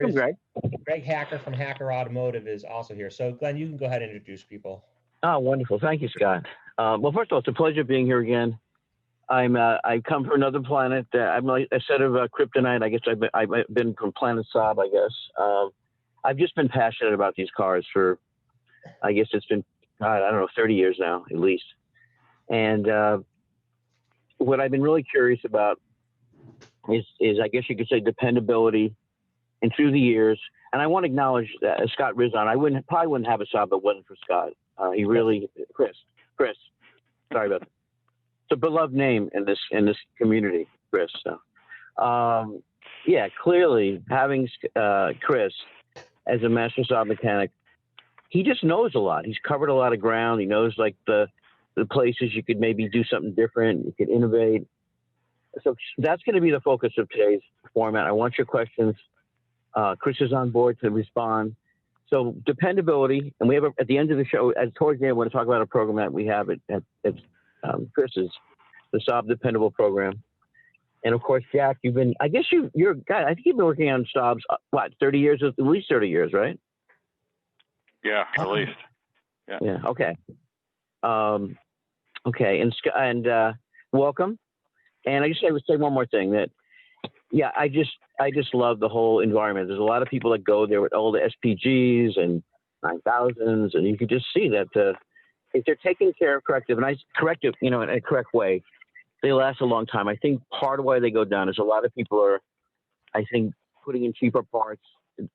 Welcome, Greg. Greg Hacker from Hacker Automotive is also here. So Glenn, you can go ahead and introduce people. Oh, wonderful. Thank you, Scott. Well, first of all, it's a pleasure being here again. I come from another planet. I'm like a set of kryptonite. I guess I've been from planet Saab, I guess. I've just been passionate about these cars for, I guess it's been, God, I don't know, 30 years now, at least. And what I've been really curious about is I guess you could say dependability. And through the years, and I want to acknowledge Scott Rizzon. I probably wouldn't have a Saab if it wasn't for Scott. He really, Chris, sorry about that. It's a beloved name in this community, Chris. So, yeah, clearly having Chris as a master Saab mechanic, he just knows a lot. He's covered a lot of ground. He knows like the places you could maybe do something different. You could innovate. So that's going to be the focus of today's format. I want your questions. Chris is on board to respond. So dependability, and we have at the end of the show, towards the end, I want to talk about a program that we have at Chris's, the Saab Dependable Program. And of course, Jack, I think you've been working on Saabs, 30 years, at least 30 years, right? Yeah, at least. Yeah. Okay. Okay. And welcome. And I would say one more thing that, yeah, I just love the whole environment. There's a lot of people that go there with all the SPGs and 9000s, and you can just see that if they're taking care of corrective, in a correct way, they last a long time. I think part of why they go down is a lot of people are, I think, putting in cheaper parts,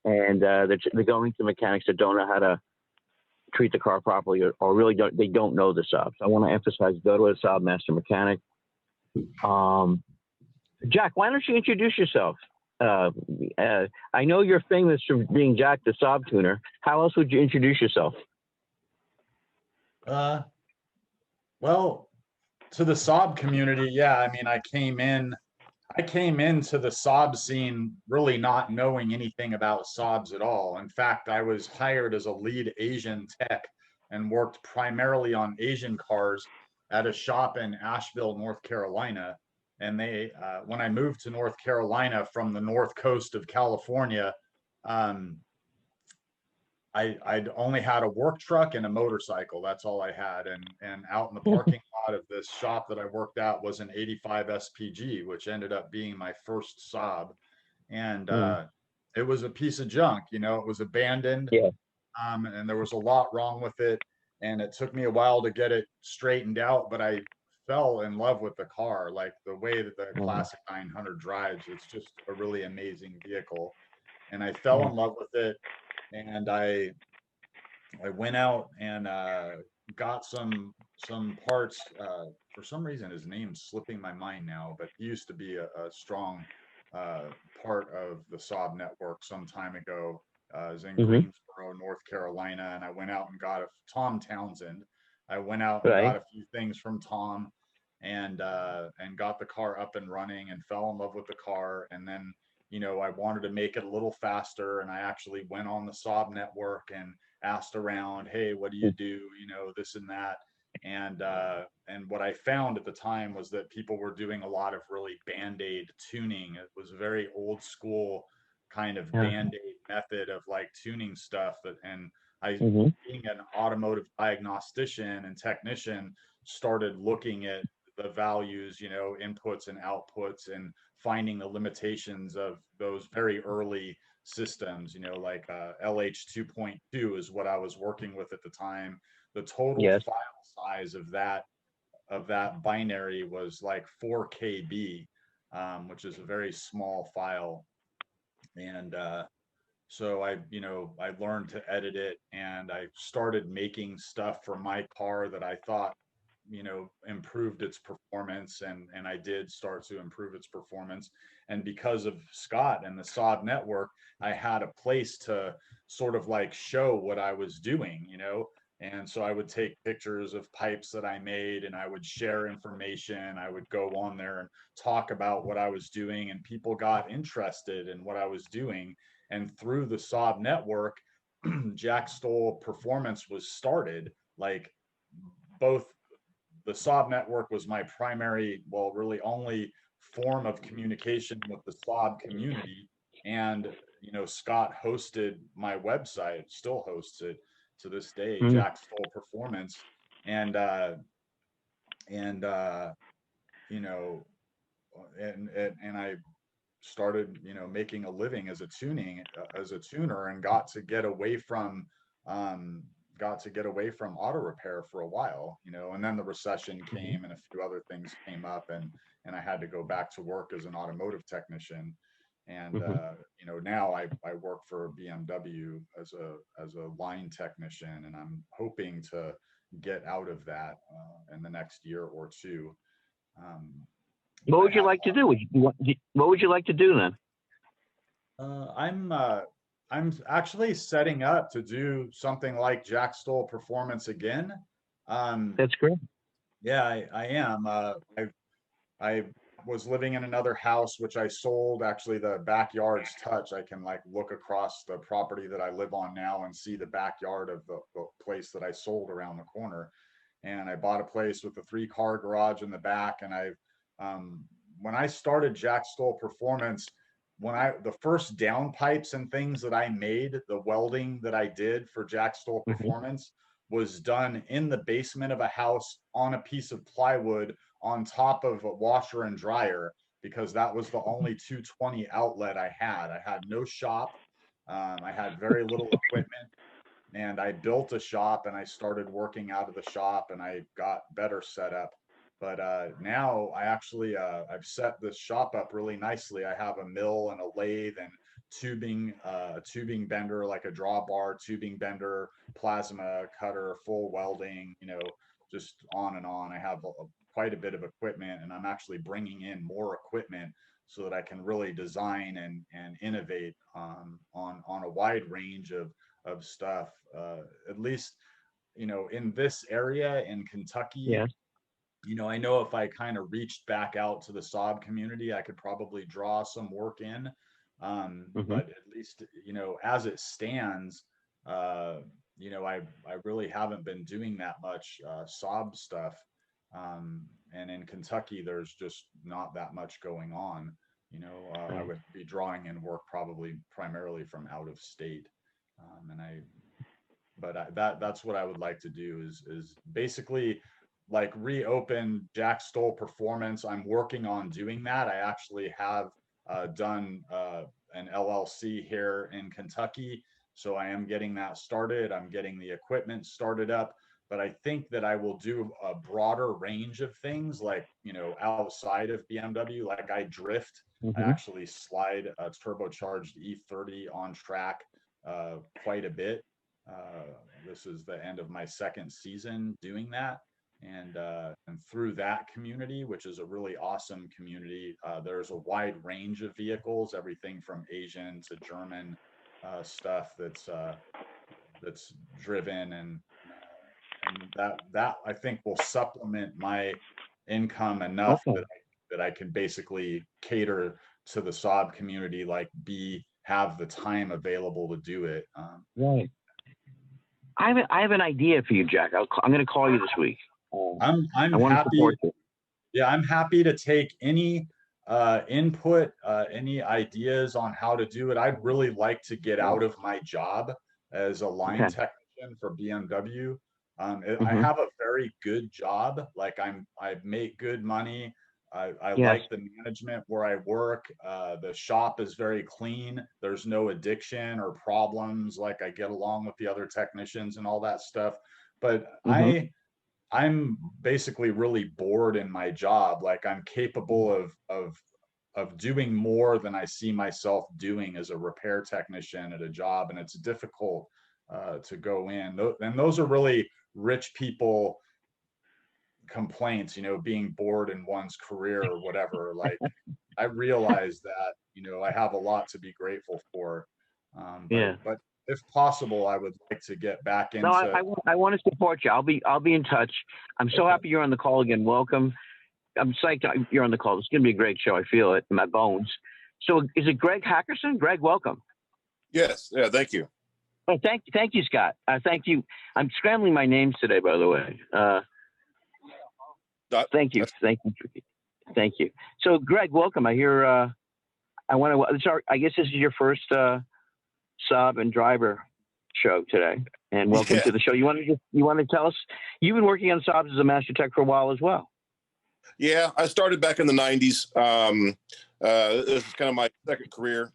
and they're going to mechanics that don't know how to treat the car properly, or really don't know the Saab. So I want to emphasize, go to a Saab Master Mechanic. Jack, why don't you introduce yourself? I know you're famous for being Jack the Saab tuner. How else would you introduce yourself? Well, to the Saab community, yeah. I mean, I came into the Saab scene really not knowing anything about Saabs at all. In fact, I was hired as a lead Asian tech and worked primarily on Asian cars at a shop in Asheville, North Carolina. And when I moved to North Carolina from the north coast of California, I'd only had a work truck and a motorcycle. That's all I had. And out in the parking lot of this shop that I worked at was an 85 SPG, which ended up being my first Saab. And it was a piece of junk, it was abandoned. Yeah. And there was a lot wrong with it. And it took me a while to get it straightened out, but I fell in love with the car, like the way that the classic 900 drives. It's just a really amazing vehicle. And I fell in love with it. And I went out and got some parts. For some reason, his name's slipping my mind now, but he used to be a strong part of the Saab network some time ago. I was in Greensboro, North Carolina, and I went out and got Tom Townsend. I went out and got a few things from Tom, and got the car up and running, and fell in love with the car. And then I wanted to make it a little faster, and I actually went on the Saab network and asked around, hey, what do you do? This and that. And what I found at the time was that people were doing a lot of really Band-Aid tuning. It was a very old school kind of Band-Aid method of like tuning stuff. And I, being an automotive diagnostician and technician, started looking at the values, inputs and outputs, and finding the limitations of those very early systems, like LH 2.2 is what I was working with at the time. The total file size of that binary was like 4 KB, which is a very small file. And so I learned to edit it, and I started making stuff for my car that I thought improved its performance, and I did start to improve its performance. And because of Scott and the Saab network, I had a place to sort of like show what I was doing, and so I would take pictures of pipes that I made, and I would share information. I would go on there and talk about what I was doing, and people got interested in what I was doing. And through the Saab network, Jack Stoll Performance was started. Like, both the Saab network was my primary, really only form of communication with the Saab community. And, you know, Scott hosted my website, still hosts it to this day, Mhm. Jack Stoll Performance. And, and, you know, and I started, you know, making a living as a tuner, and um, got to get away from auto repair for a while, you know, and then the recession came and a few other things came up, and I had to go back to work as an automotive technician. And, you know, now I work for BMW as a line technician, and I'm hoping to get out of that, in the next year or two. Um, What but I would you have like to do? What would you like to do then? I'm actually setting up to do something like Jack Stoll Performance again. That's great. Yeah, I am. I was living in another house which I sold. Actually, the backyard's touch. I can like look across the property that I live on now and see the backyard of the place that I sold around the corner. And I bought a place with a 3-car garage in the back. And when I started Jack Stoll Performance, the first downpipes and things that I made, the welding that I did for Jack Stoll Performance was done in the basement of a house on a piece of plywood on top of a washer and dryer, because that was the only 220 outlet I had. I had no shop. I had very little equipment, and I built a shop, and I started working out of the shop, and I got better set up. But now I actually I've set this shop up really nicely. I have a mill and a lathe and a tubing bender, like a drawbar tubing bender, plasma cutter, full welding, you know, just on and on. I have quite a bit of equipment, and I'm actually bringing in more equipment so that I can really design and innovate on a wide range of stuff. At least, you know, in this area in Kentucky, Yeah. you know, I know if I kind of reached back out to the Saab community, I could probably draw some work in. But at least, you know, as it stands, uh, you know, I really haven't been doing that much Saab stuff. And in Kentucky, there's just not that much going on. You know, I would be drawing in work probably primarily from out of state. And that's what I would like to do is basically like reopen Jack Stoll Performance. I'm working on doing that. I actually have done an LLC here in Kentucky, so I am getting that started. I'm getting the equipment started up, but I think that I will do a broader range of things, like, you know, outside of BMW. Like I drift. I actually slide a turbocharged E30 on track quite a bit. This is the end of my second season doing that. And through that community, which is a really awesome community, there's a wide range of vehicles, everything from Asian to German stuff that's driven, and that I think will supplement my income enough Okay. that I can basically cater to the Saab community, like have the time available to do it. Right. I have an idea for you, Jack. I'm going to call you this week. I'm I want to happy. support you. Yeah, I'm happy to take any input, any ideas on how to do it. I'd really like to get out of my job as a line Okay. technician for BMW. I Mhm. have a very good job. Like I make good money. I Yes. like the management where I work. The shop is very clean. There's no addiction or problems. Like I get along with the other technicians and all that stuff. But Mhm. I'm basically really bored in my job. Like I'm capable of doing more than I see myself doing as a repair technician at a job, and it's difficult to go in. And those are really rich people complaints, you know, being bored in one's career or whatever. Like I realize that, you know, I have a lot to be grateful for. Yeah. But if possible, I would like to get back No, into. I want to support you. I'll be in touch. I'm so Okay. happy you're on the call again. Welcome. I'm psyched you're on the call. It's going to be a great show. I feel it in my bones. So is it Greg Hackerson? Greg, welcome. Yes. Yeah. Thank you. Oh, thank you, Scott. Thank you. I'm scrambling my names today, by the way. Thank you. Thank you. So, Greg, welcome. I hear. I guess this is your first Saab and Driver show today, and welcome to the show. You want to tell us? You've been working on Saabs as a master tech for a while as well. Yeah, I started back in the '90s. This is kind of my second career.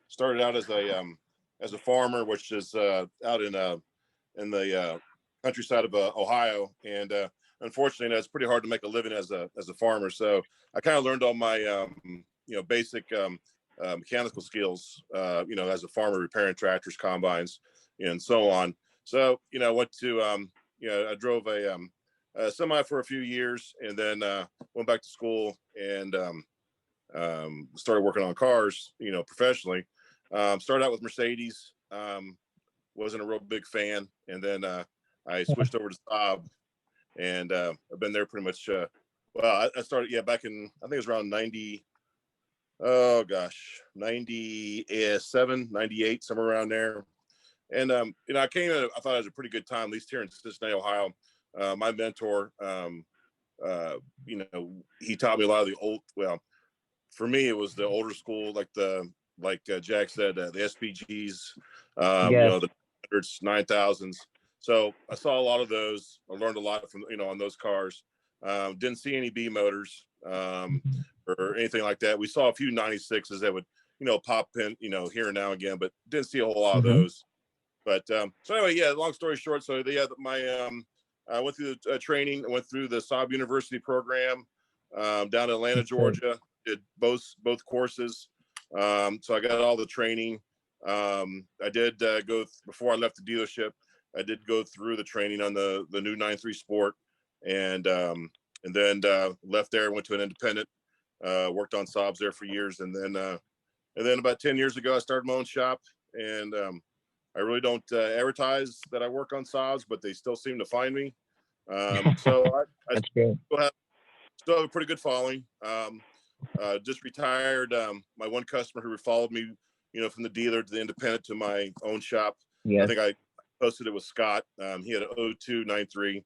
Started out as a farmer, which is out in the countryside of Ohio, and unfortunately, it's pretty hard to make a living as a farmer. So I kind of learned all my basic mechanical skills, as a farmer, repairing tractors, combines, and so on. So went to I drove a semi for a few years, and then went back to school and started working on cars, professionally. Started out with Mercedes. Wasn't a real big fan, and then I switched over to Saab, and I've been there pretty much. I started back in, I think it was around 97, 98, somewhere around there. And I came in, I thought it was a pretty good time, at least here in Cincinnati, Ohio. My mentor, he taught me a lot of for me, it was the older school, like Jack said, the SPGs, the 9,000s. So I saw a lot of those. I learned a lot from, on those cars. Didn't see any B motors or anything like that. We saw a few 96s that would, pop in, here and now and again, but didn't see a whole lot of those. But so anyway, long story short. So I went through the training. I went through the Saab University program down in Atlanta, Georgia. Did both courses. So I got all the training. I did go before I left the dealership. I did go through the training on the new 9.3 Sport, and then left there, went to an independent, worked on Saabs there for years, and then about 10 years ago, I started my own shop, and I really don't advertise that I work on Saabs, but they still seem to find me. So I still have a pretty good following. Just retired. My one customer who followed me, from the dealer to the independent to my own shop. I think I posted it with Scott. He had an 02 9.3.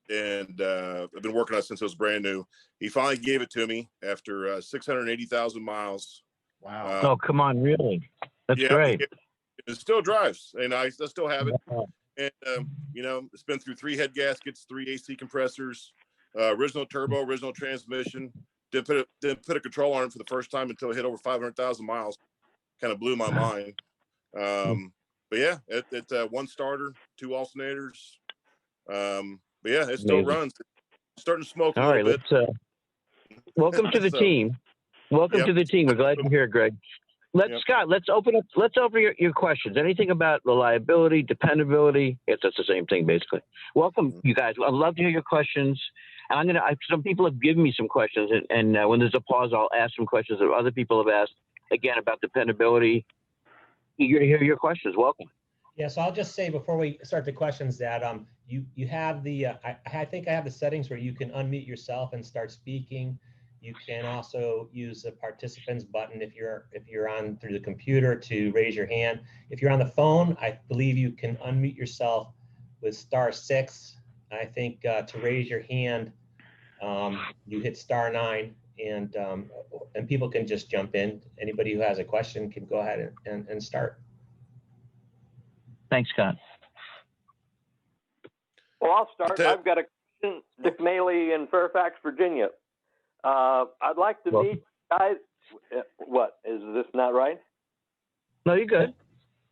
And I've been working on it since it was brand new. He finally gave it to me after 680,000 miles. Wow. Oh, come on, really? That's great. It still drives, and I still have it. And it's been through 3 head gaskets, 3 AC compressors, original turbo, original transmission. Didn't put a control on it for the first time until it hit over 500,000 miles. Kind of blew my mind. But yeah, it's one starter, 2 alternators. But yeah, it still runs. It's starting to smoke a little bit. Welcome to the team. Welcome to the team. We're glad you're here, Greg. Scott, let's open your questions. Anything about reliability, dependability. It's the same thing, basically. Welcome, you guys. I'd love to hear your questions. And some people have given me some questions, and when there's a pause, I'll ask some questions that other people have asked, again, about dependability. Eager to hear your questions. Welcome. Yeah, so I'll just say before we start the questions that you have the I think I have the settings where you can unmute yourself and start speaking. You can also use the participants button if you're on through the computer to raise your hand. If you're on the phone, I believe you can unmute yourself with *6. I think to raise your hand, you hit *9, and people can just jump in. Anybody who has a question can go ahead and start. Thanks, Scott. Well, I'll start. I've got a question. Dick Maley in Fairfax, Virginia. I'd like to meet guys. What, is this not right? No, you're good.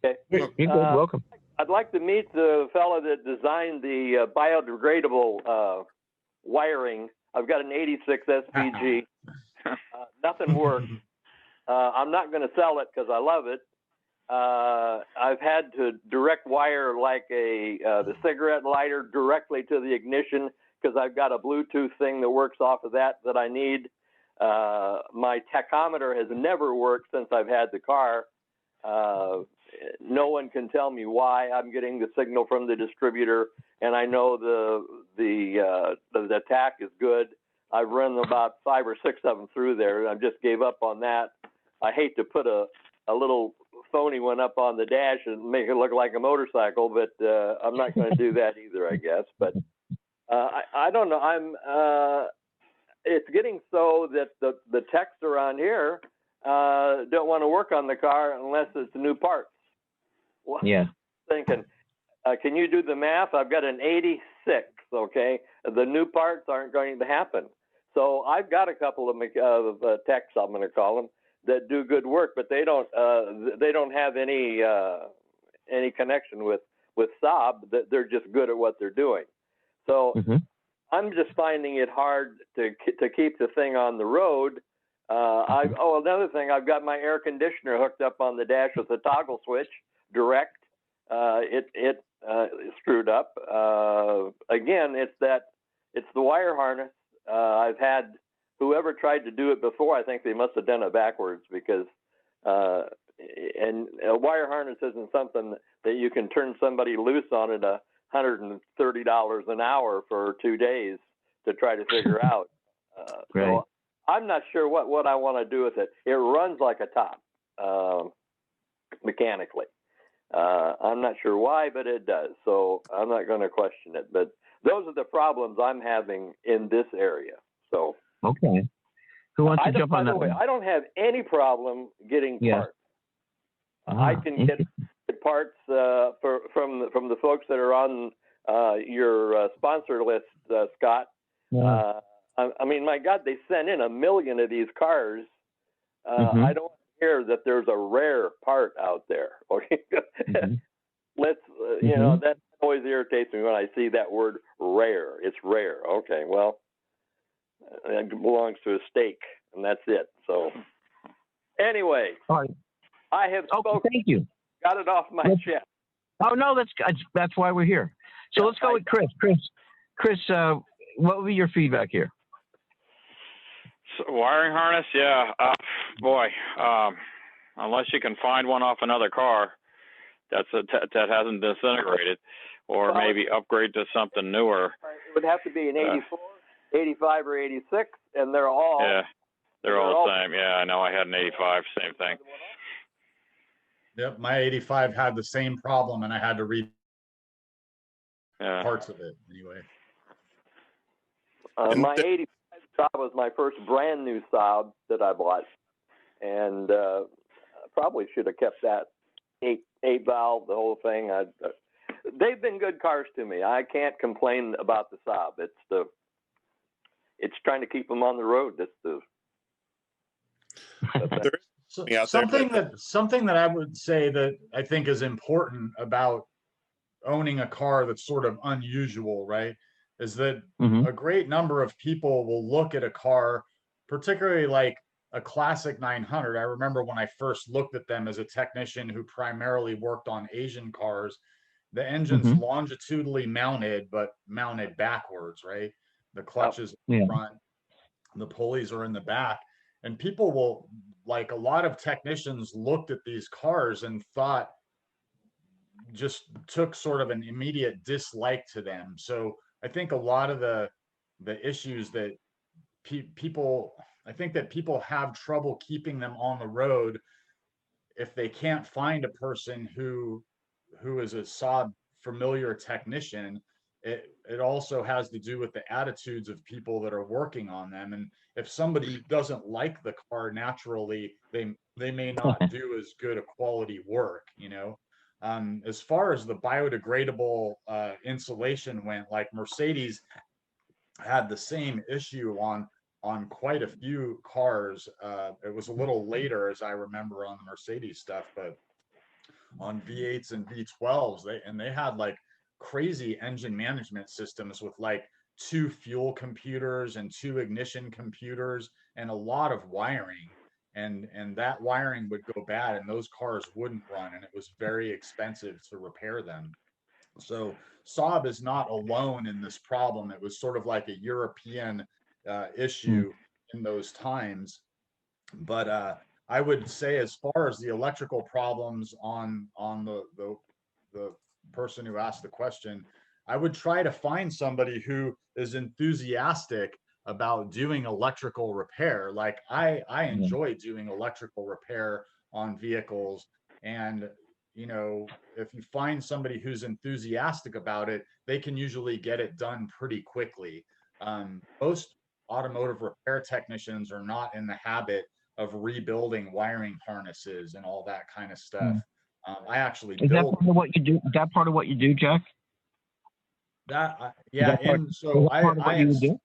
Okay. You're good. Welcome. I'd like to meet the fellow that designed the biodegradable wiring. I've got an 86 SPG. Nothing works. I'm not going to sell it because I love it. I've had to direct wire like the cigarette lighter directly to the ignition because I've got a Bluetooth thing that works off of that I need. My tachometer has never worked since I've had the car. No one can tell me why. I'm getting the signal from the distributor, and I know the tach is good. I've run about 5 or 6 of them through there, and I just gave up on that. I hate to put a little phony one up on the dash and make it look like a motorcycle, but I'm not going to do that either, I guess. But I don't know. It's getting so that the techs around here don't want to work on the car unless it's new parts. Well, Yeah. Thinking, can you do the math? I've got an 86, okay? The new parts aren't going to happen. So I've got a couple of techs, I'm going to call them, that do good work, but they don't have any connection with Saab. They're just good at what they're doing. So I'm just finding it hard to keep the thing on the road. Another thing, I've got my air conditioner hooked up on the dash with a toggle switch, direct. It screwed up. Again, it's the wire harness. I've had whoever tried to do it before, I think they must have done it backwards, because and a wire harness isn't something that you can turn somebody loose on at $130 an hour for 2 days to try to figure out. Right. So I'm not sure what I want to do with it. It runs like a top mechanically. I'm not sure why, but it does. So I'm not going to question it. But those are the problems I'm having in this area. So okay, who wants to jump on that? By the way, I don't have any problem getting parts. I can get parts from the folks that are on your sponsor list, Scott. Yeah. I mean, my God, they sent in 1 million of these cars. I don't hear that there's a rare part out there. Let's, you know, that always irritates me when I see that word rare. It's rare. Okay, well, it belongs to a steak, and that's it. So, anyway, I have spoken. Thank you. Got it off my chest. Oh no, that's why we're here. So let's go with Chris. Chris, what would be your feedback here? So, wiring harness, yeah. Boy, unless you can find one off another car that hasn't disintegrated, or maybe upgrade to something newer. It would have to be an 84, 85, or 86, and they're all. Yeah, they're all the same. Yeah, I know. I had an 85, same thing. Yep, my 85 had the same problem, and I had to read parts of it anyway. My 85 Saab was my first brand new Saab that I bought, and probably should have kept that eight valve, the whole thing. They've been good cars to me. I can't complain about the Saab. It's trying to keep them on the road. Something that I would say that I think is important about owning a car that's sort of unusual, right, is that a great number of people will look at a car, particularly like a classic 900. I remember when I first looked at them as a technician who primarily worked on Asian cars, the engine's longitudinally mounted, but mounted backwards, right? The clutch is in front, the pulleys are in the back. And people will, like, a lot of technicians looked at these cars and just took sort of an immediate dislike to them. So I think a lot of the issues that people have trouble keeping them on the road if they can't find a person who is a Saab familiar technician. It also has to do with the attitudes of people that are working on them. And if somebody doesn't like the car naturally, they may not do as good a quality work, you know. As far as the biodegradable insulation went, like Mercedes had the same issue on quite a few cars. It was a little later, as I remember, on the Mercedes stuff, but on V8s and V12s, they had like crazy engine management systems with like 2 fuel computers and 2 ignition computers and a lot of wiring, and that wiring would go bad and those cars wouldn't run, and it was very expensive to repair them. So Saab is not alone in this problem. It was sort of like a European issue in those times. But I would say, as far as the electrical problems on the person who asked the question, I would try to find somebody who is enthusiastic about doing electrical repair. Like I enjoy doing electrical repair on vehicles, and you know, if you find somebody who's enthusiastic about it, they can usually get it done pretty quickly. Most automotive repair technicians are not in the habit of rebuilding wiring harnesses and all that kind of stuff. I actually Is that build part of what you do? Is that part of what you do, Jack? that. Yeah. And so part of what you do?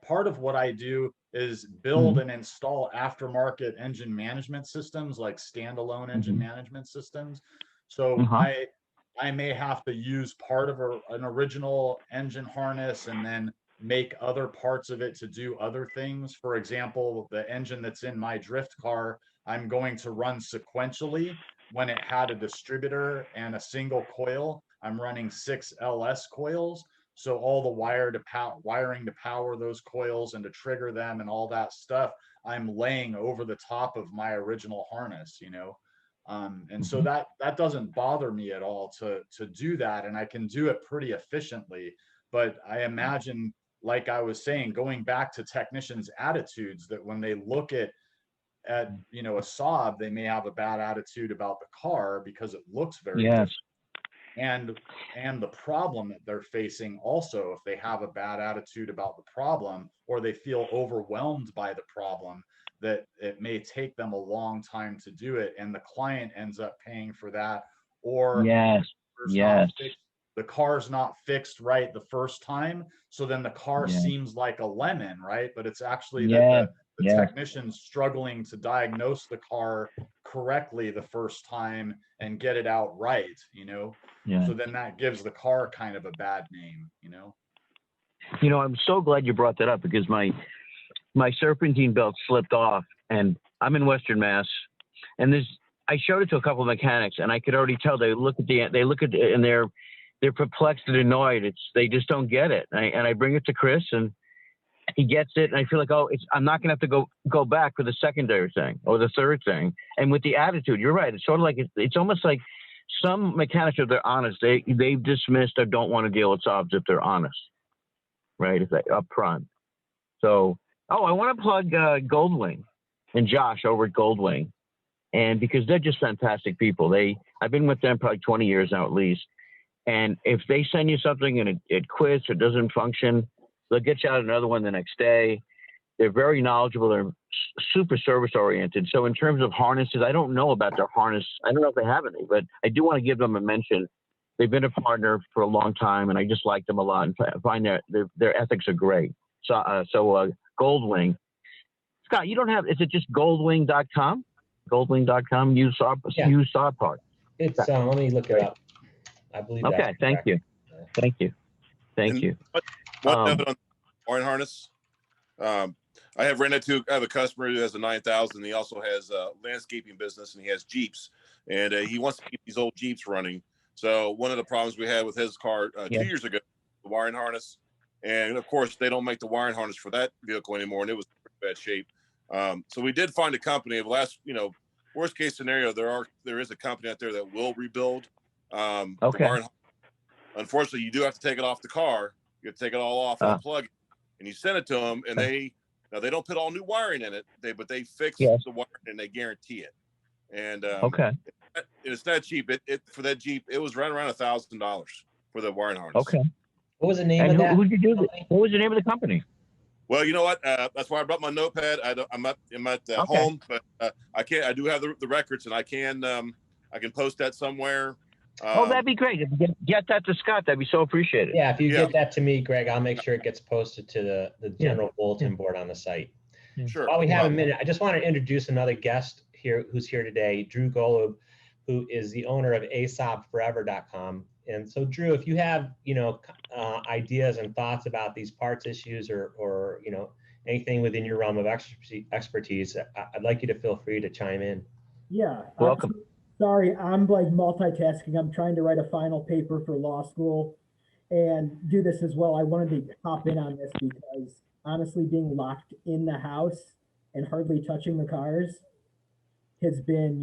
part of what I do is build and install aftermarket engine management systems, like standalone engine management systems. So I may have to use part of an original engine harness and then make other parts of it to do other things. For example, the engine that's in my drift car, I'm going to run sequentially. When it had a distributor and a single coil, I'm running 6 LS coils. So all the wiring to power those coils and to trigger them and all that stuff, I'm laying over the top of my original harness, you know. And so that doesn't bother me at all to do that, and I can do it pretty efficiently. But I imagine, like I was saying, going back to technicians' attitudes, that when they look at you know, a Saab, they may have a bad attitude about the car because it looks very different. And the problem that they're facing also, if they have a bad attitude about the problem, or they feel overwhelmed by the problem, that it may take them a long time to do it, and the client ends up paying for that. Or the car's not fixed right the first time, so then the car seems like a lemon, right? But it's actually that the technician's struggling to diagnose the car correctly the first time and get it out right, you know. So then that gives the car kind of a bad name, you know. You know, I'm so glad you brought that up, because my serpentine belt slipped off, and I'm in Western Mass, and I showed it to a couple of mechanics, and I could already tell they look at it and they're perplexed and annoyed. They just don't get it. And I bring it to Chris, and he gets it, and I feel like, I'm not gonna have to go back for the secondary thing or the third thing. And with the attitude, you're right. It's sort of like it's almost like some mechanics, if they're honest, they've dismissed or don't want to deal with Saabs if they're honest, right? If they up front. So, I want to plug Goldwing and Josh over at Goldwing, and because they're just fantastic people. I've been with them probably 20 years now at least. And if they send you something and it quits or doesn't function, they'll get you out another one the next day. They're very knowledgeable. They're super service oriented. So in terms of harnesses, I don't know about their harness. I don't know if they have any, but I do want to give them a mention. They've been a partner for a long time, and I just like them a lot and find their ethics are great. So Goldwing. Scott, you don't have, is it just goldwing.com? Goldwing.com, use Saab parts. It's, let me look it up. I believe that. Okay, thank you. Thank you. One note on wiring harness. I have a customer who has a 9000. He also has a landscaping business, and he has Jeeps, and he wants to keep these old Jeeps running. So one of the problems we had with his car 2 years ago, the wiring harness, and of course they don't make the wiring harness for that vehicle anymore, and it was in pretty bad shape. So we did find a company. Of last, worst case scenario, there is a company out there that will rebuild the wiring. Unfortunately, you do have to take it off the car. You have to take it all off, unplug it, and you send it to them, and they don't put all new wiring in it, but they fix the wiring and they guarantee it. And it's not cheap. It for that Jeep, it was right around $1,000 for the wiring harness. Okay. What was the name of that? Who did you do? What was the name of the company? Well, you know what? That's why I brought my notepad. I'm at home, but I do have the records, and I can post that somewhere. That'd be great. If you get that to Scott, that'd be so appreciated. Yeah, if you get that to me, Greg, I'll make sure it gets posted to the general bulletin board on the site. Sure. While we have a minute, I just want to introduce another guest here who's here today, Drew Golub, who is the owner of ASABforever.com. And so, Drew, if you have ideas and thoughts about these parts issues or anything within your realm of expertise, I'd like you to feel free to chime in. Yeah. Welcome. Sorry, I'm like multitasking. I'm trying to write a final paper for law school and do this as well. I wanted to hop in on this because honestly, being locked in the house and hardly touching the cars has been,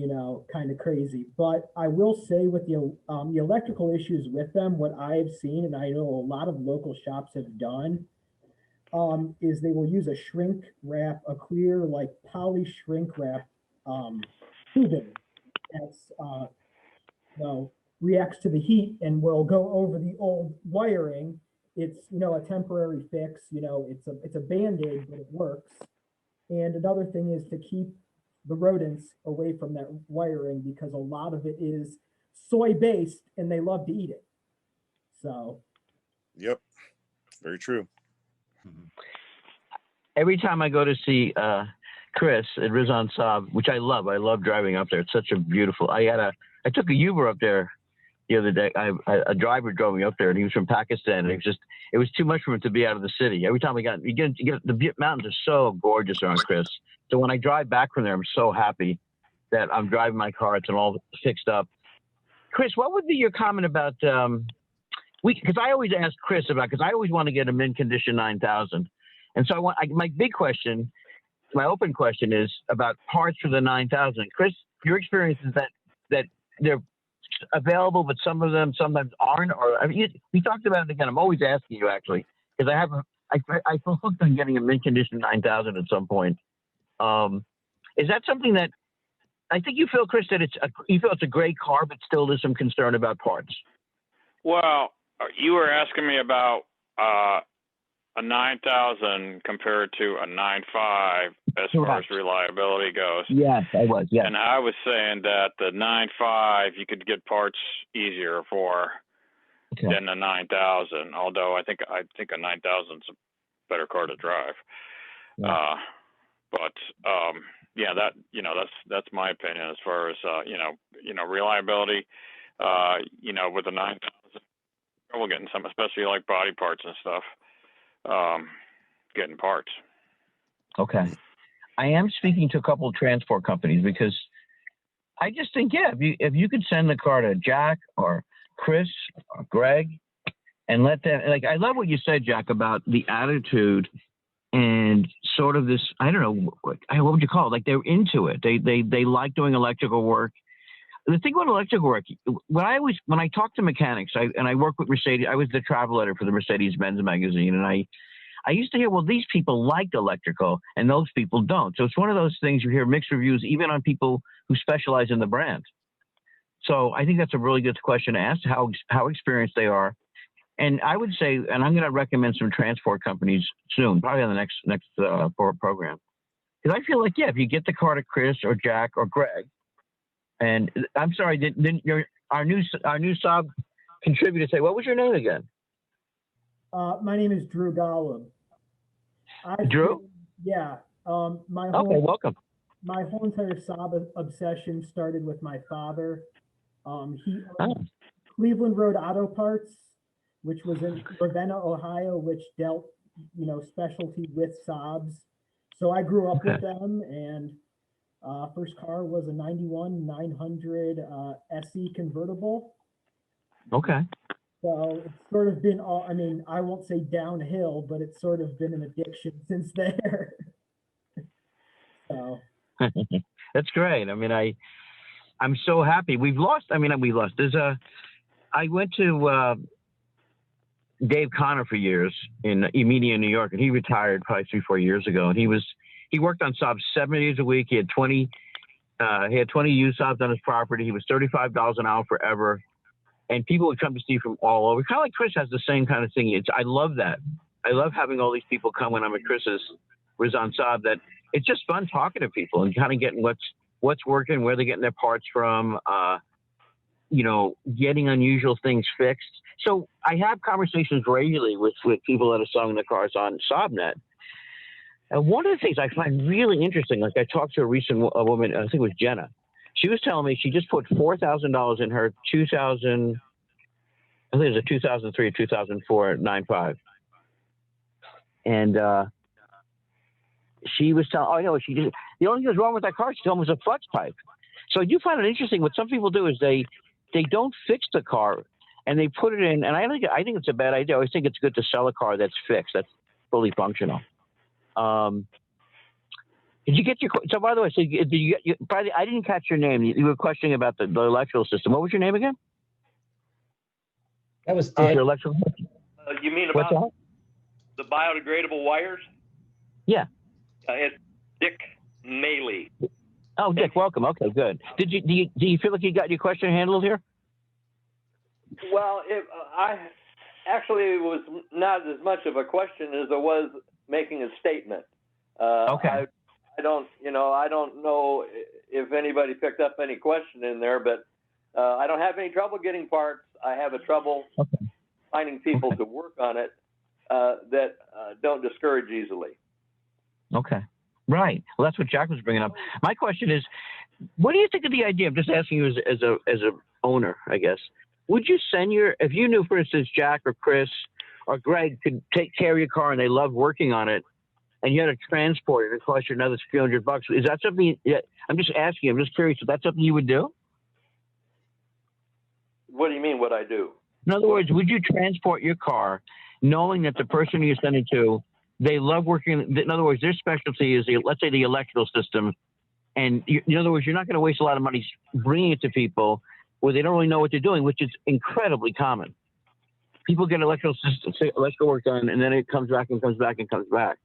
kind of crazy. But I will say with the electrical issues with them, what I've seen, and I know a lot of local shops have done, is they will use a shrink wrap, a clear like poly shrink wrap tubing that's reacts to the heat and will go over the old wiring. It's a temporary fix. It's a band-aid, but it works. And another thing is to keep the rodents away from that wiring because a lot of it is soy based and they love to eat it. So. Yep. Very true. Every time I go to see Chris at Rizzon Saab, which I love driving up there. It's such a beautiful. I took a Uber up there the other day. A driver drove me up there, and he was from Pakistan. And it was too much for him to be out of the city. Every time you get the mountains are so gorgeous around Chris. So when I drive back from there, I'm so happy that I'm driving my car. It's all fixed up. Chris, what would be your comment about because I always ask Chris because I always want to get a mint condition 9000, and so my big question, my open question is about parts for the 9000. Chris, your experience is that they're available, but some of them sometimes aren't. Or I mean, we talked about it again. I'm always asking you actually because I feel hooked on getting a mint condition 9000 at some point. Is that something that I think you feel, Chris, that you feel it's a great car, but still there's some concern about parts? Well, you were asking me about a 9000 compared to a 95 as far as reliability goes. Yes, I was. Yeah, and I was saying that the 95 you could get parts easier for than the 9000. Although I think a 9000 is a better car to drive. Yeah. Yeah, that's my opinion as far as reliability. With the 9000, trouble getting some, especially like body parts and stuff. Getting parts. Okay. I am speaking to a couple of transport companies because I just think, if you could send the car to Jack or Chris or Greg and let them, I love what you said, Jack, about the attitude and sort of this, I don't know, what would you call it? Like they're into it. They like doing electrical work. The thing about electrical work, when I talk to mechanics, I work with Mercedes, I was the travel editor for the Mercedes-Benz magazine, and I used to hear, well, these people like electrical and those people don't. So it's one of those things you hear mixed reviews, even on people who specialize in the brand. So I think that's a really good question to ask, how experienced they are. And I would say, and I'm going to recommend some transport companies soon, probably on the next program. Because I feel like, if you get the car to Chris or Jack or Greg, and I'm sorry, didn't our new Saab contributor say, what was your name again? My name is Drew Gollum. Drew? Yeah. Welcome. My whole entire Saab obsession started with my father. He owned Cleveland Road Auto Parts, which was in Ravenna, Ohio, which dealt, specialty with Saabs. So I grew up with them, and first car was a 91 900 SE convertible. Okay. So it's sort of been I won't say downhill, but it's sort of been an addiction since there. So. That's great. I mean, I'm so happy. We lost. I went to Dave Connor for years in Emilia, New York, and he retired probably 3-4 years ago. And he worked on Saabs 7 days a week. He had 20 used Saabs on his property. He was $35 an hour forever. And people would come to see from all over. Kind of like Chris has the same kind of thing. I love that. I love having all these people come when I'm at Chris's Rizzon Saab. That it's just fun talking to people and kind of getting what's working, where they're getting their parts from, getting unusual things fixed. So I have conversations regularly with people that are selling their cars on SaabNet. And one of the things I find really interesting, like I talked to a woman, I think it was Jenna. She was telling me she just put $4,000 in her 2003 or 2004 95. And she was telling, the only thing that's wrong with that car, she told me, was a flex pipe. So you find it interesting. What some people do is they don't fix the car and they put it in. And I think it's a bad idea. I always think it's good to sell a car that's fixed, that's fully functional. Did you get so by the way, did you get I didn't catch your name. You were questioning about the electrical system. What was your name again? That was Dick. Your electrical system? You mean about the biodegradable wires? Yeah. It's Dick Maley. Oh, Dick, welcome. Okay, good. Do you feel like you got your question handled here? Well, it was not as much of a question as it was making a statement. Okay. I don't know if anybody picked up any question in there, but I don't have any trouble getting parts. I have a trouble finding people to work on it that don't discourage easily. Okay. Right. Well, that's what Jack was bringing up. My question is, what do you think of the idea? I'm just asking you as a owner, I guess. Would you send if you knew, for instance, Jack or Chris or Greg could take care of your car and they loved working on it, and you had to transport it, it cost you another $300. Is that something? I'm just asking. I'm just curious. If that's something you would do? What do you mean? What I do? In other words, would you transport your car, knowing that the person you're sending to, they love working? In other words, their specialty is let's say the electrical system, and in other words, you're not going to waste a lot of money bringing it to people where they don't really know what they're doing, which is incredibly common. People get electrical work done, and then it comes back and comes back and comes back.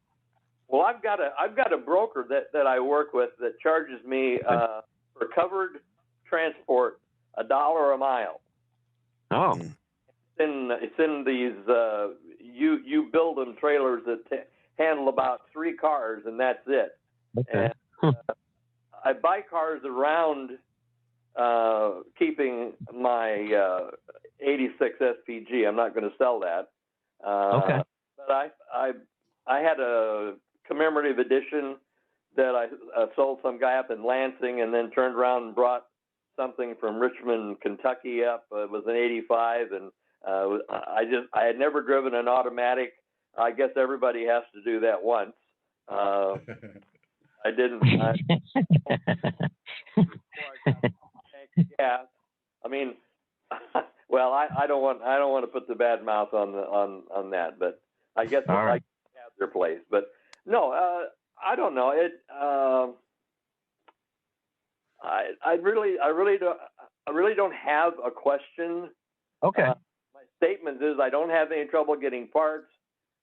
Well, I've got a broker that I work with that charges me for covered transport $1 a mile. Oh. It's in these you build them trailers that handle about 3 cars, and that's it. Okay. And, I buy cars around keeping my 86 SPG. I'm not going to sell that. Okay. But I had a commemorative edition that I sold some guy up in Lansing, and then turned around and brought something from Richmond, Kentucky up. It was an 85, and I had never driven an automatic. I guess everybody has to do that once. I didn't. Yeah, I mean, well, I don't want to put the bad mouth on that, but I guess I have their place. But no, I don't know it. I really don't have a question. Okay. My statement is I don't have any trouble getting parts.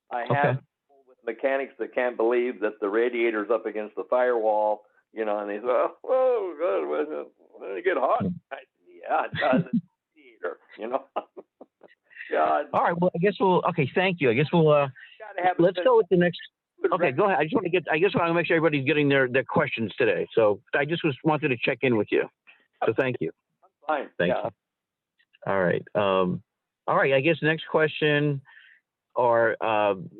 I have with mechanics that can't believe that the radiator's up against the firewall, and they say, "Oh, God, when it get hot?" Yeah, it does. It's radiator, God. All right. Well, I guess thank you. I guess let's go with the next. Okay, go ahead. I want to make sure everybody's getting their questions today. So I just wanted to check in with you. So thank you. I'm fine. Thank you. All right. All right. I guess next question, or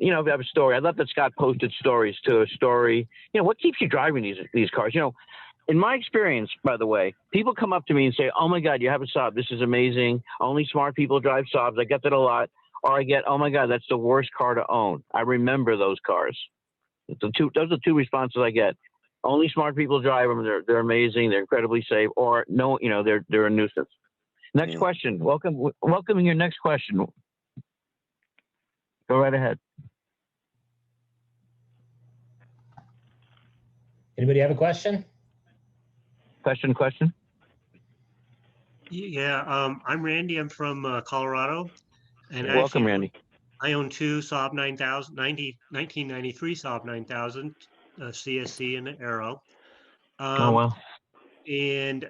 we have a story. I love that Scott posted stories too. A story. What keeps you driving these cars? In my experience, by the way, people come up to me and say, "Oh my God, you have a Saab. This is amazing. Only smart people drive Saabs." I get that a lot. Or I get, "Oh my God, that's the worst car to own." I remember those cars. Those are 2 responses I get. Only smart people drive them. They're amazing. They're incredibly safe. Or no, they're a nuisance. Next question. Welcoming your next question. Go right ahead. Anybody have a question? Question. Yeah, I'm Randy. I'm from Colorado. And welcome, Randy. I own 2 Saab 9000, 1993 Saab 9000, CSC and an Aero. Oh, wow. And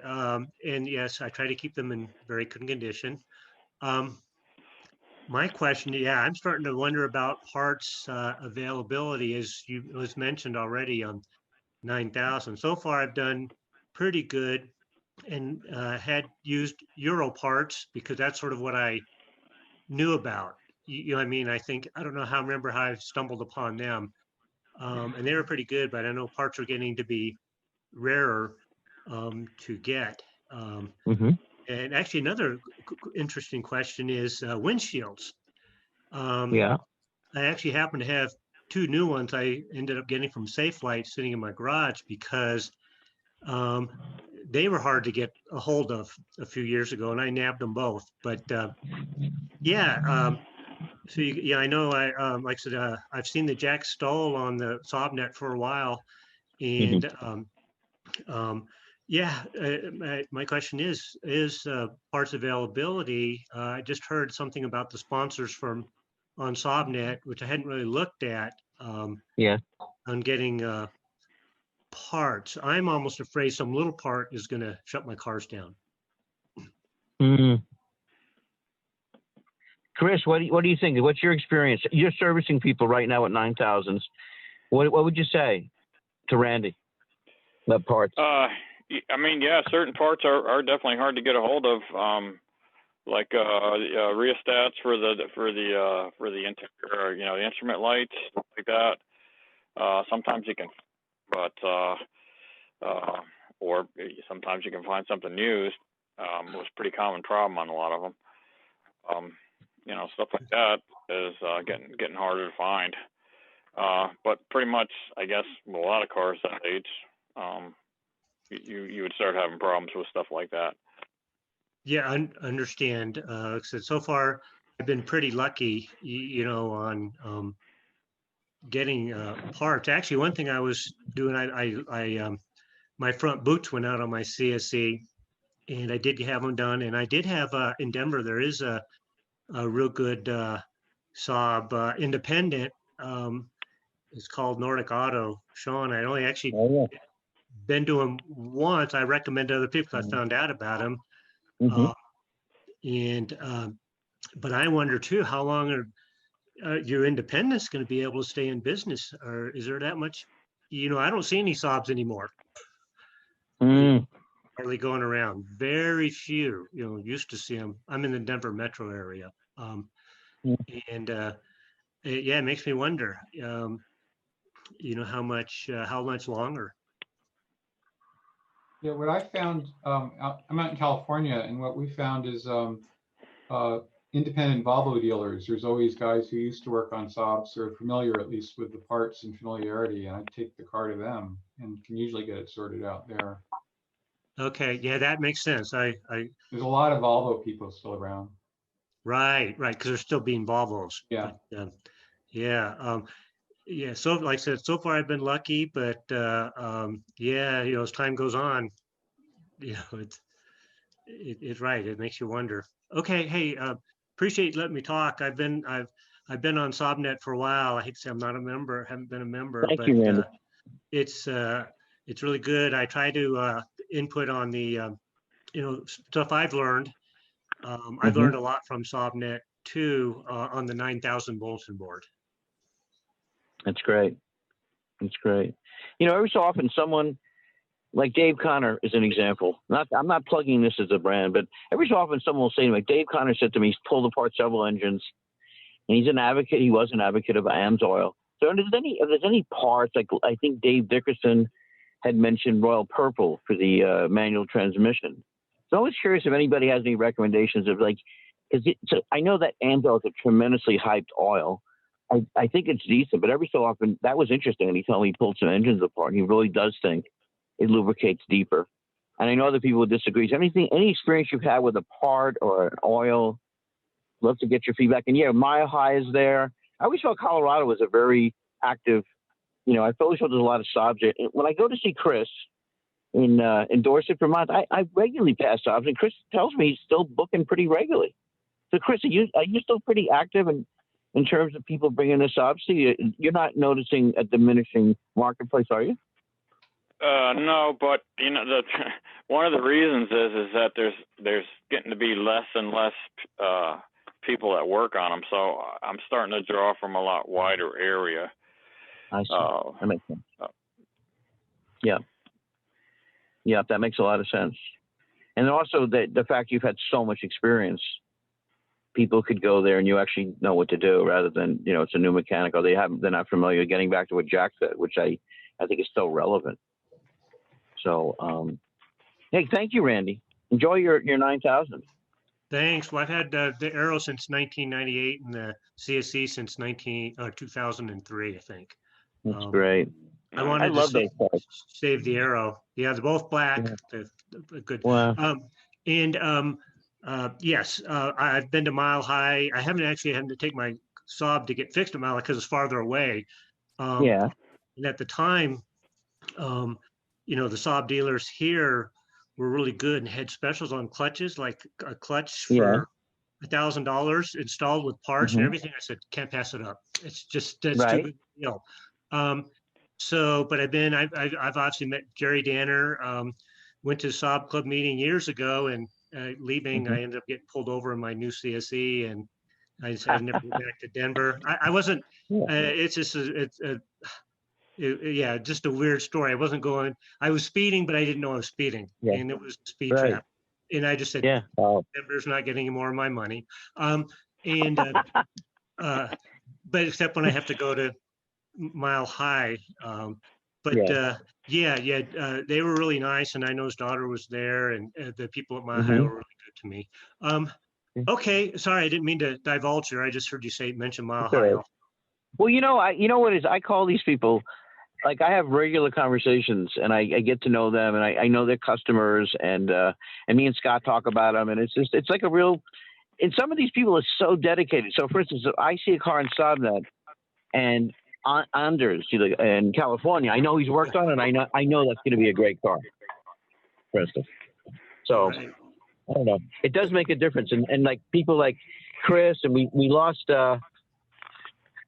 yes, I try to keep them in very good condition. My question, I'm starting to wonder about parts availability, as was mentioned already on 9000. So far, I've done pretty good, and had used Euro parts because that's sort of what I knew about. I don't know remember how I stumbled upon them. And they were pretty good, but I know parts are getting to be rarer to get. And actually another interesting question is windshields. I actually happen to have 2 new ones I ended up getting from Safelite sitting in my garage because they were hard to get a hold of a few years ago, and I nabbed them both. But so I know like I said, I've seen the Jack Stoll on the SaabNet for a while, and my question is parts availability. I just heard something about the sponsors on SaabNet, which I hadn't really looked at. On getting parts. I'm almost afraid some little part is going to shut my cars down. Chris, what do you think? What's your experience? You're servicing people right now at 9000s. What would you say to Randy? The parts. I mean, yeah, certain parts are definitely hard to get a hold of. Like rheostats for the the instrument lights, stuff like that. Sometimes you can, but or sometimes you can find something used. It was a pretty common problem on a lot of them. Stuff like that is getting harder to find. But pretty much, I guess, with a lot of cars that age, you would start having problems with stuff like that. Yeah, I understand. So far, I've been pretty lucky, on getting parts. Actually, one thing I was doing, I my front boots went out on my CSE, and I did have them done. And I did have in Denver, there is a real good Saab independent. It's called Nordic Auto. Sean, I only actually been to him once. I recommended other people. I found out about him. But I wonder too, how long are your independents going to be able to stay in business, or is there that much? I don't see any Saabs anymore. Hardly going around. Very few. Used to see them. I'm in the Denver metro area, and it makes me wonder. How much longer? Yeah, what I found, I'm out in California, and what we found is independent Volvo dealers. There's always guys who used to work on Saabs or are familiar at least with the parts and familiarity, and I take the car to them and can usually get it sorted out there. Okay, yeah, that makes sense. There's a lot of Volvo people still around. Right, because they're still being Volvos. Yeah. But, yeah. So like I said, so far I've been lucky, but as time goes on, it's right. It makes you wonder. Okay, hey, appreciate you letting me talk. I've been on SaabNet for a while. I hate to say I'm not a member, haven't been a member, Thank but you, Randy. It's really good. I try to input on the stuff I've learned. I've learned a lot from SaabNet too on the 9000 bulletin board. That's great. That's great. Every so often someone like Dave Connor is an example. I'm not plugging this as a brand, but every so often someone will say to me, like Dave Connor said to me, he's pulled apart several engines, and he's an advocate. He was an advocate of AMSOIL. So if there's any parts, like I think Dave Dickerson had mentioned Royal Purple for the manual transmission. So I'm always curious if anybody has any recommendations of I know that AMSOIL is a tremendously hyped oil. I think it's decent, but every so often, that was interesting. And he told me he pulled some engines apart, and he really does think it lubricates deeper. And I know other people would disagree. So any experience you've had with a part or an oil, love to get your feedback. And yeah, Mile High is there. I always felt Colorado was a very active, I always felt there's a lot of Saabs. When I go to see Chris in Dorset, Vermont, I regularly pass Saabs, and Chris tells me he's still booking pretty regularly. So Chris, are you still pretty active in terms of people bringing this up? So you're not noticing a diminishing marketplace, are you? No, but one of the reasons is that there's getting to be less and less people that work on them. So I'm starting to draw from a lot wider area. I see. That makes sense. Yeah, that makes a lot of sense. And also the fact you've had so much experience. People could go there and you actually know what to do rather than, it's a new mechanic or they're not familiar. Getting back to what Jack said, which I think is still relevant. So, hey, thank you, Randy. Enjoy your 9000. Thanks. Well, I've had the Aero since 1998 and the CSE since 2003, I think. That's great. I wanted to save the Aero. Yeah, they're both black. Yeah. They're good. Wow. Yes, I've been to Mile High. I haven't actually had to take my Saab to get fixed at Mile High because it's farther away. And at the time, the Saab dealers here were really good and had specials on clutches, like a clutch for $1,000 installed with parts and everything. I said, can't pass it up. It's just too big a deal. But I've obviously met Jerry Danner. Went to the Saab Club meeting years ago and. Leaving, I ended up getting pulled over in my new CSE, and I decided never to go back to Denver. I wasn't. It's just yeah, just a weird story. I wasn't going, I was speeding, but I didn't know I was speeding. Yeah. And it was a speed Right. trap. And I just said, Yeah. Denver's not getting any more of my money. And but except when I have to go to Mile High. But they were really nice, and I know his daughter was there, and the people at Mile High were really good to me. Okay, sorry, I didn't mean to divulge here. I just heard you mention Mile High. Right. Well, you know what is, I call these people, like I have regular conversations, and I get to know them, and I know their customers, and me and Scott talk about them, and it's like a real. And some of these people are so dedicated. So, for instance, if I see a car in Saabnet, and Anders in California, I know he's worked on it, and I know that's going to be a great car, for instance. So, right. I don't know. It does make a difference, and like people like Chris, and we lost the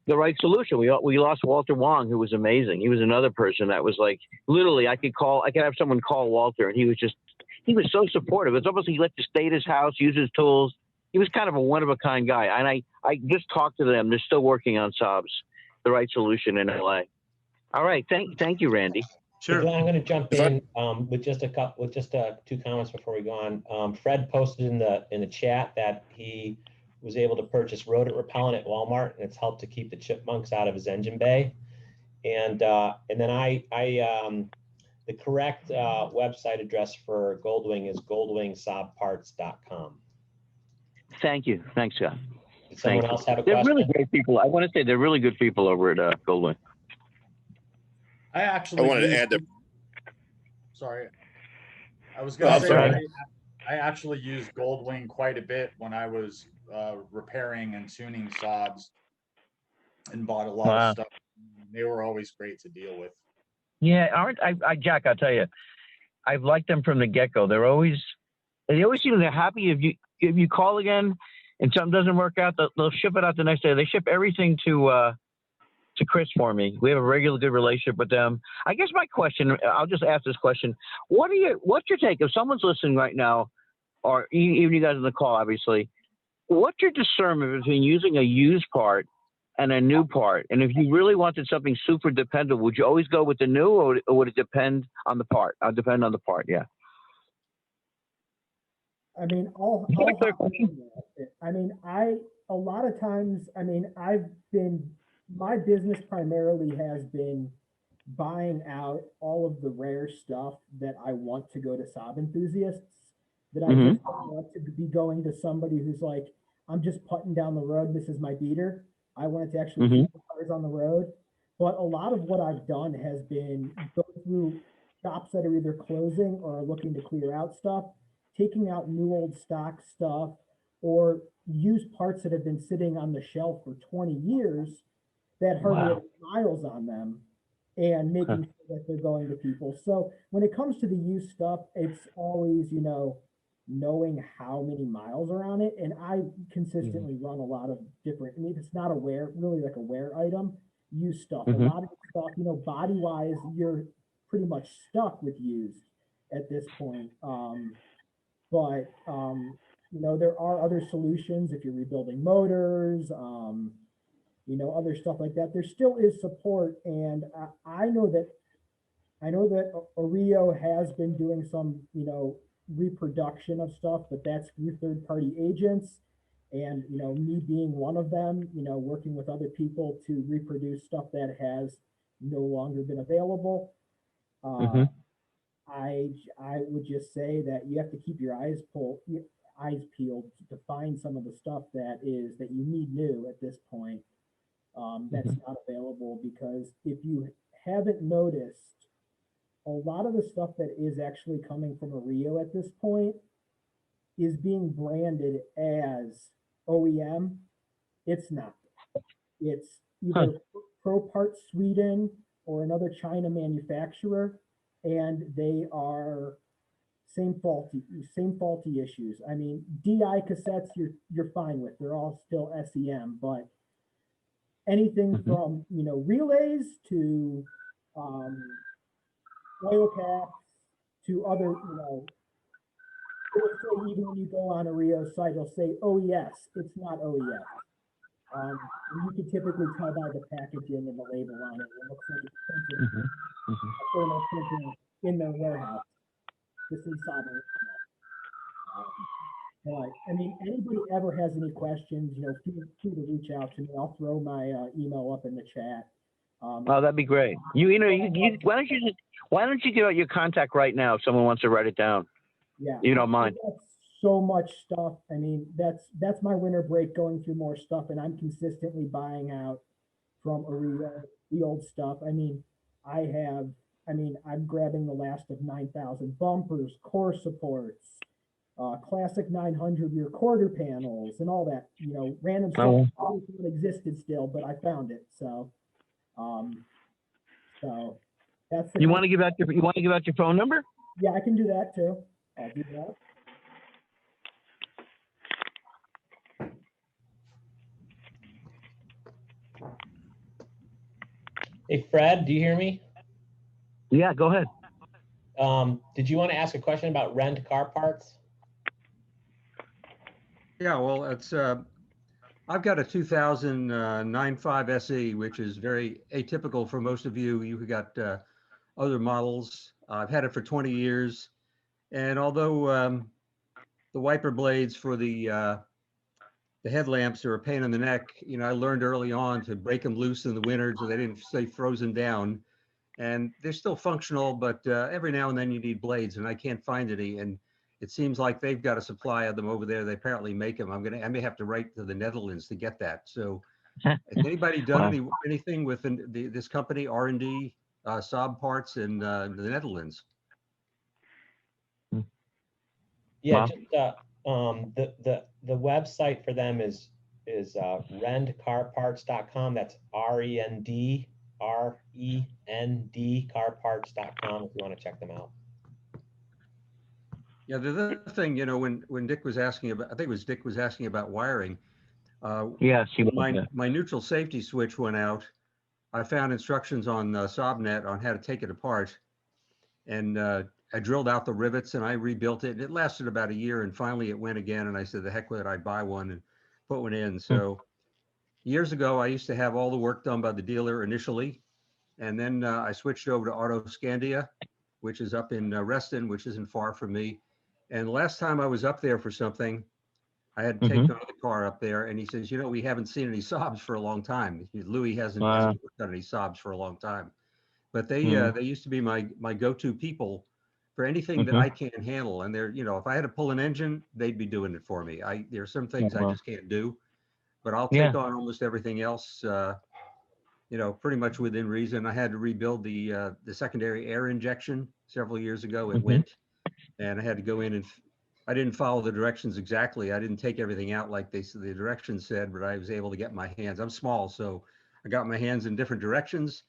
right solution. We lost Walter Wong, who was amazing. He was another person that was like, literally, I could have someone call Walter, and he was so supportive. It's almost like he let you stay at his house, use his tools. He was kind of a one-of-a-kind guy. And I just talked to them. They're still working on Saab's The Right Solution in LA. All right. Thank you, Randy. Sure. So I'm going to jump in with just two comments before we go on. Fred posted in the chat that he was able to purchase rodent repellent at Walmart, and it's helped to keep the chipmunks out of his engine bay. And then the correct website address for Goldwing is goldwingsaabparts.com. Thank you. Thanks, Scott. Did someone else have a question? They're really great people. I want to say they're really good people over at Goldwing. I wanted to add that. Sorry. I was going to say I actually used Goldwing quite a bit when I was repairing and tuning Saabs, and bought a lot of stuff. They were always great to deal with. Yeah, Jack, I'll tell you, I've liked them from the get-go. They always seem they're happy if you call again and something doesn't work out, they'll ship it out the next day. They ship everything to Chris for me. We have a regular good relationship with them. I guess my question, I'll just ask this question. What's your take? If someone's listening right now, or even you guys on the call, obviously, what's your discernment between using a used part and a new part? And if you really wanted something super dependable, would you always go with the new, or would it depend on the part? Depend on the part, yeah. I mean, a lot of times, my business primarily has been buying out all of the rare stuff that I want to go to Saab enthusiasts, that I just want to be going to somebody who's like, I'm just putting down the road, this is my beater. I wanted to actually keep the cars on the road. But a lot of what I've done has been go through shops that are either closing or are looking to clear out stuff, taking out new old stock stuff, or used parts that have been sitting on the shelf for 20 years that hardly have miles on them, and making sure that they're going to people. So when it comes to the used stuff, it's always, knowing how many miles are on it. And I consistently run a lot of different, it's not really like a wear item, used stuff. A lot of stuff, body-wise, you're pretty much stuck with used at this point. But there are other solutions if you're rebuilding motors, other stuff like that. There still is support, and I know that Oreo has been doing some, reproduction of stuff, but that's through third-party agents, and me being one of them, working with other people to reproduce stuff that has no longer been available. I would just say that you have to keep your eyes peeled to find some of the stuff that you need new at this point. That's not available, because if you haven't noticed, a lot of the stuff that is actually coming from Oreo at this point is being branded as OEM. It's not. It's either Pro Parts Sweden or another China manufacturer, and they are same faulty issues. I mean, DI cassettes you're fine with. They're all still SEM, but anything from relays to oil caps to other even when you go on a Rio site, it'll say OES. It's not OES. You can typically tell by the packaging and the label on it. It looks like it's printed a thermal printer in their warehouse. This is Saab original. But I mean, anybody ever has any questions, feel free to reach out to me. I'll throw my email up in the chat. Oh, that'd be great. Why don't you give out your contact right now if someone wants to write it down? Yeah, you don't mind. That's so much stuff. I mean, that's my winter break, going through more stuff, and I'm consistently buying out from Arita, the old stuff. I mean, I'm grabbing the last of 9,000 bumpers, core supports, classic 900 rear quarter panels, and all that, random stuff that existed still, but I found it. So that's the You want to give out your phone number? Yeah, I can do that too. I'll do that. Hey, Fred, do you hear me? Yeah, go ahead. Did you want to ask a question about rent car parts? Yeah, well, it's I've got a 2009 SE, which is very atypical for most of you. You've got other models. I've had it for 20 years. And although the wiper blades for the headlamps are a pain in the neck, I learned early on to break them loose in the winter so they didn't stay frozen down. And they're still functional, but every now and then you need blades, and I can't find any. And it seems like they've got a supply of them over there. They apparently make them. I may have to write to the Netherlands to get that. So has anybody done anything with this company, R&D, Saab parts in the Netherlands? Yeah, just the website for them is rendcarparts.com. That's REND carparts.com if you want to check them out. Yeah, the other thing, when Dick was asking about, I think it was Dick was asking about wiring. Yes, my neutral safety switch went out. I found instructions on SaabNet on how to take it apart, and I drilled out the rivets and I rebuilt it. And it lasted about a year, and finally it went again. And I said, the heck with it, I'd buy one and put one in. So years ago, I used to have all the work done by the dealer initially, and then I switched over to Autoscandia, which is up in Reston, which isn't far from me. And last time I was up there for something, I had to take another car up there, and he says, we haven't seen any Saabs for a long time. Louis hasn't done any Saabs for a long time. But they used to be my go-to people for anything that I can't handle. And they're, if I had to pull an engine, they'd be doing it for me. There are some things I just can't do, but I'll take on almost everything else, pretty much within reason. I had to rebuild the secondary air injection several years ago. It went, and I had to go in and I didn't follow the directions exactly. I didn't take everything out like the directions said, but I was able to get my hands. I'm small, so I got my hands in different directions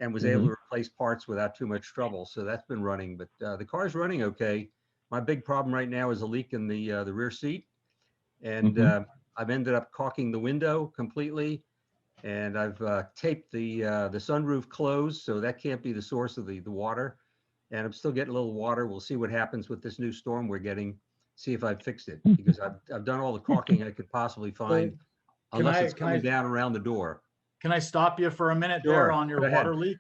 and was able to replace parts without too much trouble. So that's been running, but the car's running okay. My big problem right now is a leak in the rear seat, and I've ended up caulking the window completely, and I've taped the sunroof closed, so that can't be the source of the water. And I'm still getting a little water. We'll see what happens with this new storm we're getting. See if I've fixed it, because I've done all the caulking I could possibly find, unless it's coming down around the door. Can I stop you for a minute there on your water leak?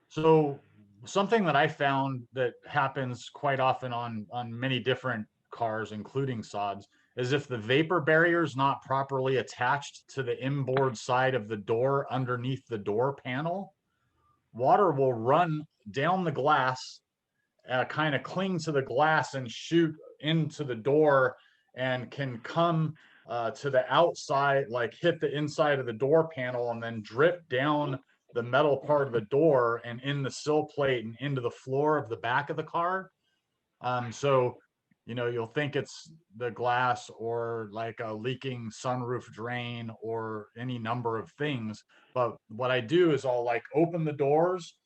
So something that I found that happens quite often on many different cars, including Saabs, is if the vapor barrier is not properly attached to the inboard side of the door underneath the door panel, water will run down the glass, kind of cling to the glass and shoot into the door, and can come to the outside, like hit the inside of the door panel and then drip down the metal part of the door and in the sill plate and into the floor of the back of the car. So, you'll think it's the glass or like a leaking sunroof drain or any number of things. But what I do is I'll like open the doors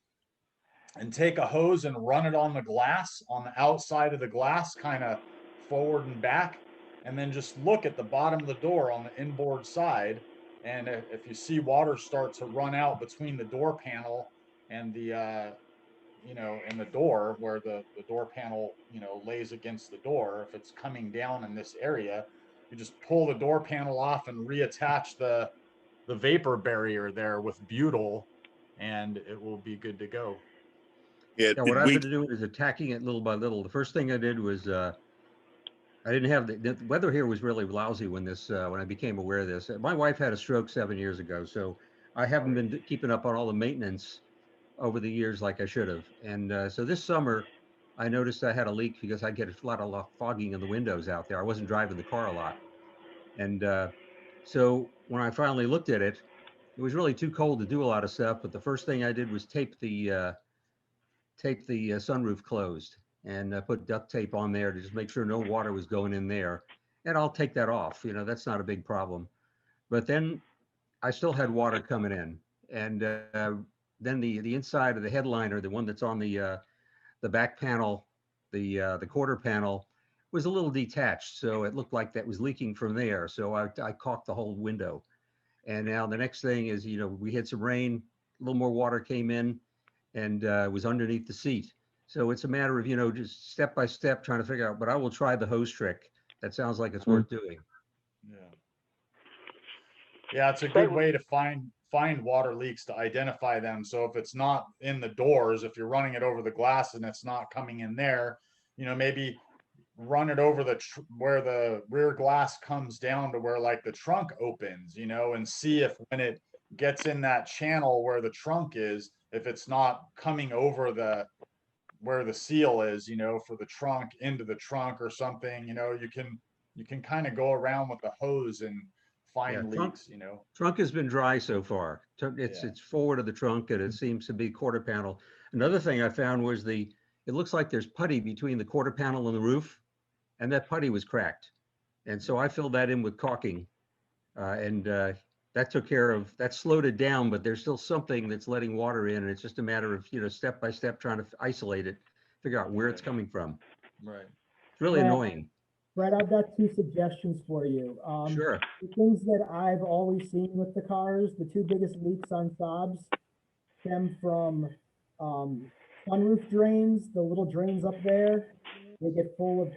and take a hose and run it on the glass, on the outside of the glass, kind of forward and back, and then just look at the bottom of the door on the inboard side. And if you see water start to run out between the door panel and the and the door, where the door panel lays against the door, if it's coming down in this area, you just pull the door panel off and reattach the vapor barrier there with butyl, and it will be good to go. Yeah, Yeah, what I've been doing is attacking it little by little. The first thing I did was I didn't have the weather here was really lousy when when I became aware of this. My wife had a stroke 7 years ago, so I haven't been keeping up on all the maintenance over the years like I should have. And so this summer, I noticed I had a leak because I get a lot of fogging in the windows out there. I wasn't driving the car a lot, and so when I finally looked at it, it was really too cold to do a lot of stuff. But the first thing I did was tape the sunroof closed and put duct tape on there to just make sure no water was going in there. And I'll take that off. You know, that's not a big problem. But then I still had water coming in, and then the inside of the headliner, the one that's on the back panel, the quarter panel, was a little detached, so it looked like that was leaking from there. So I caulked the whole window. And now the next thing is, you know, we had some rain, a little more water came in, and was underneath the seat. So it's a matter of, you know, just step by step trying to figure out, but I will try the hose trick. That sounds like it's worth doing. Yeah. Yeah, it's a good way to find water leaks, to identify them. So if it's not in the doors, if you're running it over the glass and it's not coming in there, you know, maybe run it over where the rear glass comes down to where like the trunk opens, you know, and see if when it gets in that channel where the trunk is, if it's not coming over where the seal is, you know, for the trunk into the trunk or something. You know, you can kind of go around with the hose and find leaks, you know. Trunk has been dry so far. It's forward of the trunk, and it seems to be quarter panel. Another thing I found was it looks like there's putty between the quarter panel and the roof, and that putty was cracked. And so I filled that in with caulking, and that took care of, that slowed it down, but there's still something that's letting water in, and it's just a matter of, you know, step by step trying to isolate it, figure out where it's coming from. Right. It's really annoying. Brett, I've got two suggestions for you. Sure. The things that I've always seen with the cars, the two biggest leaks on Saabs stem from sunroof drains, the little drains up there. They get full of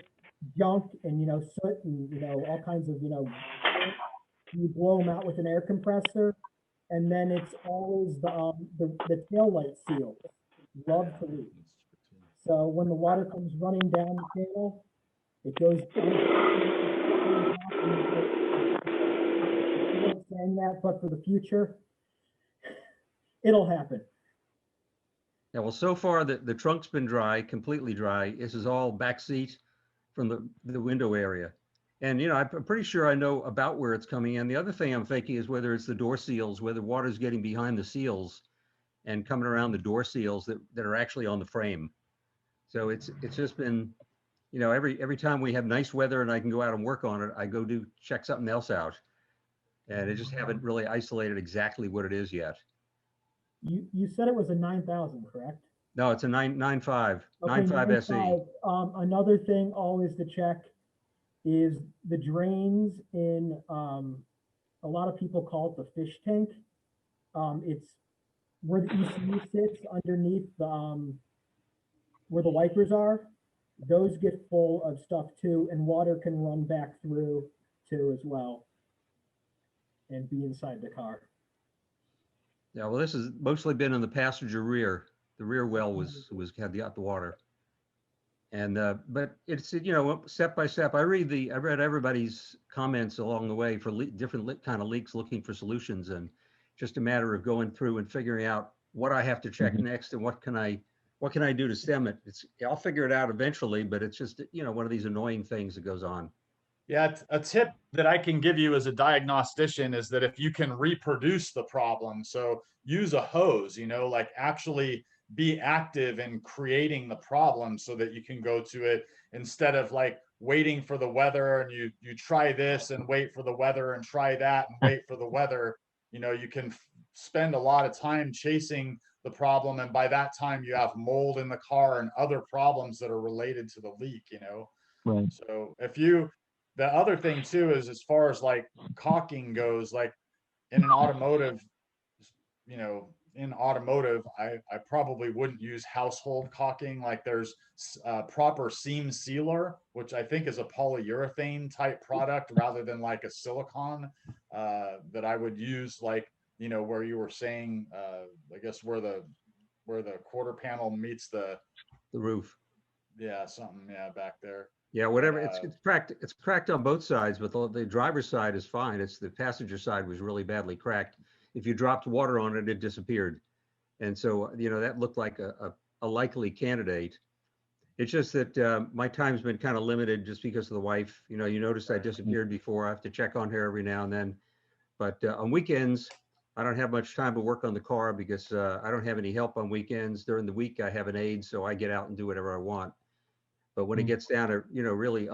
junk and, you know, soot and, you know, all kinds of, you know, you blow them out with an air compressor. And then it's always the tail light seals love to leak. So when the water comes running down the channel, it goes saying that, but for the future, it'll happen. Yeah, well, so far the trunk's been dry, completely dry. This is all back seat from the window area. And, you know, I'm pretty sure I know about where it's coming in. The other thing I'm thinking is whether it's the door seals, whether water's getting behind the seals and coming around the door seals that are actually on the frame. So it's just been, you know, every time we have nice weather and I can go out and work on it, I go check something else out. And I just haven't really isolated exactly what it is yet. You said it was a 9000, correct? No, it's a 9.5 SE. Another thing always to check is the drains in, a lot of people call it the fish tank. It's where the ECU sits underneath where the wipers are. Those get full of stuff too, and water can run back through too as well and be inside the car. Yeah, well, this has mostly been in the passenger rear. The rear well had the water. And but it's, you know, step by step. I read everybody's comments along the way for different kind of leaks, looking for solutions, and just a matter of going through and figuring out what I have to check next and what can I do to stem it. I'll figure it out eventually, but it's just, you know, one of these annoying things that goes on. Yeah, a tip that I can give you as a diagnostician is that if you can reproduce the problem, so use a hose, you know, like actually be active in creating the problem so that you can go to it instead of like waiting for the weather and you try this and wait for the weather and try that and wait for the weather. You know, you can spend a lot of time chasing the problem, and by that time you have mold in the car and other problems that are related to the leak, you know. Right. So the other thing too is, as far as like caulking goes, like in an automotive, you know, I probably wouldn't use household caulking. Like there's proper seam sealer, which I think is a polyurethane type product rather than like a silicone that I would use like you know, where you were saying, I guess where the quarter panel meets the roof. Yeah, something, yeah, back there. Yeah, whatever. It's cracked. It's cracked on both sides, but the driver's side is fine. It's the passenger side was really badly cracked. If you dropped water on it, it disappeared. And so, you know, that looked like a likely candidate. It's just that my time's been kind of limited just because of the wife. You know, you noticed I disappeared before. I have to check on her every now and then. But on weekends, I don't have much time to work on the car because I don't have any help on weekends. During the week, I have an aide, so I get out and do whatever I want. But when it gets down to, you know, really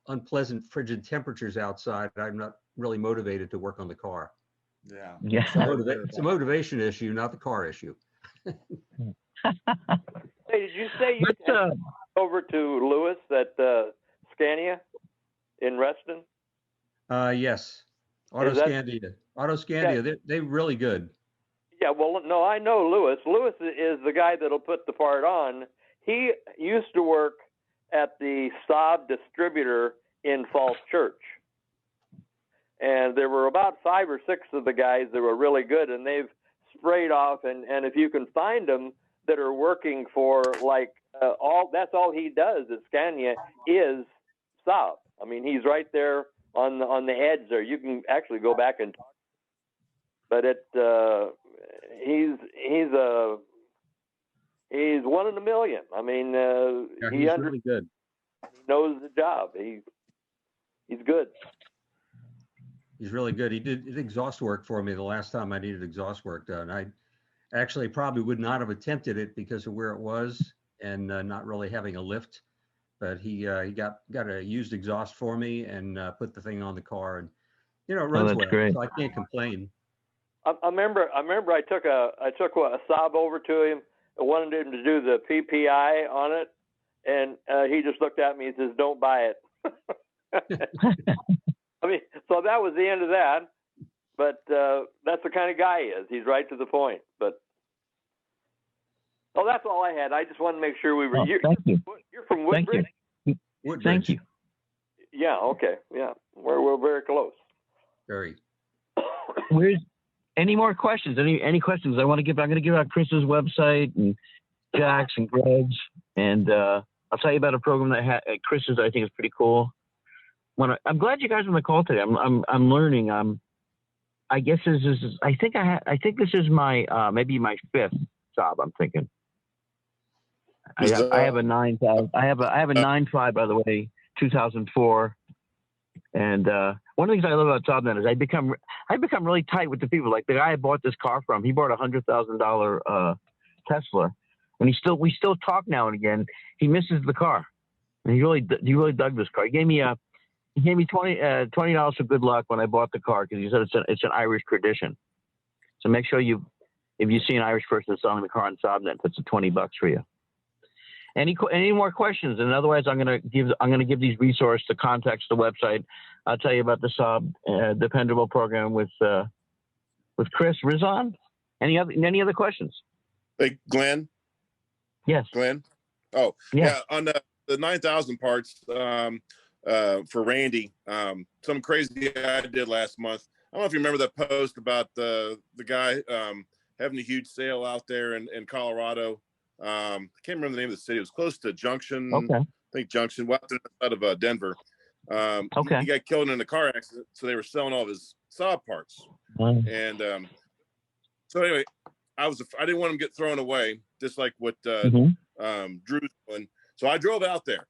unpleasant, frigid temperatures outside, I'm not really motivated to work on the car. Yeah. Yeah. It's a motivation issue, not the car issue. Hey, did you say you came over to Lewis at Scania in Reston? Yes. Autoscandia, they're really good. Yeah, well, no, I know Lewis. Lewis is the guy that'll put the part on. He used to work at the Saab distributor in Falls Church. And there were about 5 or 6 of the guys that were really good, and they've sprayed off. And if you can find them that are working for like that's all he does at Scania is Saab. I mean, he's right there on the edge there. You can actually go back and talk. But he's one in a million. I mean, he's really good. He knows the job. He's good. He's really good. He did exhaust work for me the last time I needed exhaust work done. I actually probably would not have attempted it because of where it was and not really having a lift. But he got a used exhaust for me and put the thing on the car, and you know it runs well, great. so I can't complain. I remember I took a Saab over to him. I wanted him to do the PPI on it, and he just looked at me and says, "Don't buy it." I mean, so that was the end of that. But that's the kind of guy he is. He's right to the point. But that's all I had. I just wanted to make sure we were. Thank you. You're from Woodbridge? Thank you. Thank you. Yeah. Okay. Yeah. We're very close. Very. Where's any more questions? Any questions? I'm going to give out Chris's website and Jack's and Greg's, and I'll tell you about a program that Chris's I think is pretty cool. I'm glad you guys are on the call today. I'm learning. I guess this is. I think this is my maybe my 5th job. I'm thinking. I have a 9,000. I have a 9.5 by the way, 2004. And one of the things I love about Saab is I become really tight with the people. Like the guy I bought this car from, he bought a $100,000 Tesla, and we still talk now and again. He misses the car, and he really dug this car. He gave me $20 for good luck when I bought the car because he said it's an Irish tradition. So make sure if you see an Irish person selling the car on Saabnet, that's $20 for you. Any more questions? And otherwise, I'm gonna give these resources, the contacts, the website. I'll tell you about the Saab dependable program with Chris Rizzon. Any other questions? Hey, Glenn. Yes. Glenn. Oh, yeah. On the 9,000 parts for Randy, some crazy I did last month. I don't know if you remember that post about the guy having a huge sale out there in Colorado. I can't remember the name of the city. It was close to Junction. Okay. I think Junction, well outside of Denver. Okay. He got killed in a car accident, so they were selling all of his Saab parts. And so anyway, I didn't want him to get thrown away, just like what Drew's doing. So I drove out there